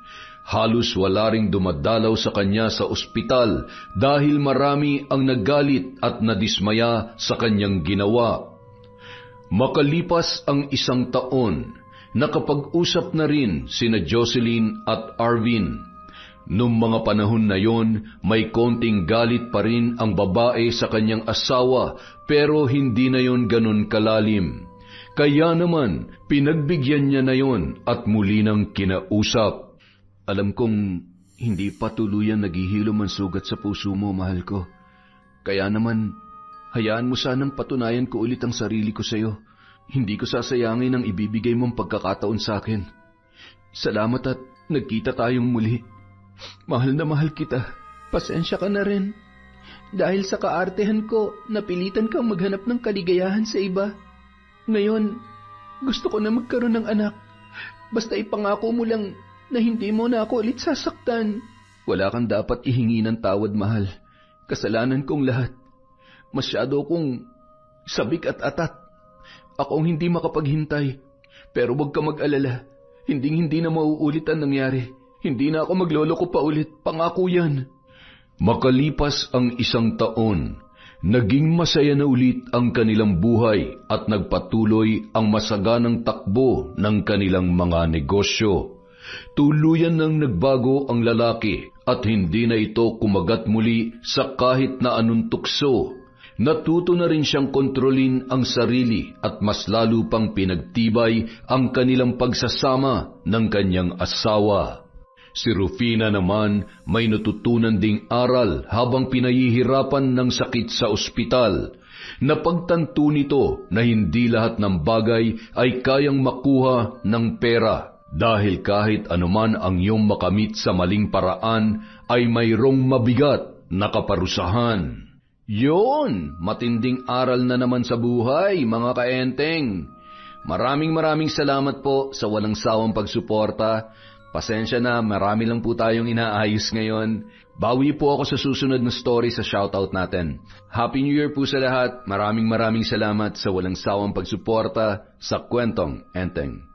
Halos wala ring dumadalaw sa kanya sa ospital dahil marami ang nagalit at nadismaya sa kanyang ginawa. Makalipas ang 1 taon, nakapag-usap na rin sina Jocelyn at Arvin. Noong mga panahon na yon, may konting galit pa rin ang babae sa kanyang asawa pero hindi na yon ganun kalalim. Kaya naman, pinagbigyan niya na yon at muli nang kinausap. Alam kong hindi pa tuluyan naghihilom ang sugat sa puso mo, mahal ko. Kaya naman, hayaan mo sanang patunayan ko ulit ang sarili ko sa iyo. Hindi ko sasayangin ang ibibigay mong pagkakataon sa akin. Salamat at nagkita tayong muli. Mahal na mahal kita. Pasensya ka na rin. Dahil sa kaartehan ko, napilitan kang maghanap ng kaligayahan sa iba. Ngayon, gusto ko na magkaroon ng anak. Basta ipangako mo lang na hindi mo na ako ulit sasaktan. Wala kang dapat ihingi ng tawad, mahal. Kasalanan kong lahat. Masyado kong sabik at atat. Ako ang hindi makapaghintay. Pero huwag ka mag-alala. Hindi na mauulit ang nangyari. Hindi na ako magloloko pa ulit. Pangako yan. Makalipas ang 1 taon, naging masaya na ulit ang kanilang buhay at nagpatuloy ang masaganang takbo ng kanilang mga negosyo. Tuluyan nang nagbago ang lalaki at hindi na ito kumagat muli sa kahit na anong tukso. Natuto na rin siyang kontrolin ang sarili at mas lalo pang pinagtibay ang kanilang pagsasama ng kanyang asawa. Si Rufina naman may natutunan ding aral habang pinahihirapan ng sakit sa ospital. Napagtanto nito na hindi lahat ng bagay ay kayang makuha ng pera dahil kahit anuman ang iyong makamit sa maling paraan ay mayroong mabigat na kaparusahan. Yon, matinding aral na naman sa buhay, mga kaenteng. Maraming salamat po sa walang sawang pagsuporta. Pasensya na, marami lang po tayong inaayos ngayon. Bawi po ako sa susunod na story sa shoutout natin. Happy New Year po sa lahat. Maraming salamat sa walang sawang pagsuporta sa Kwentong Enteng.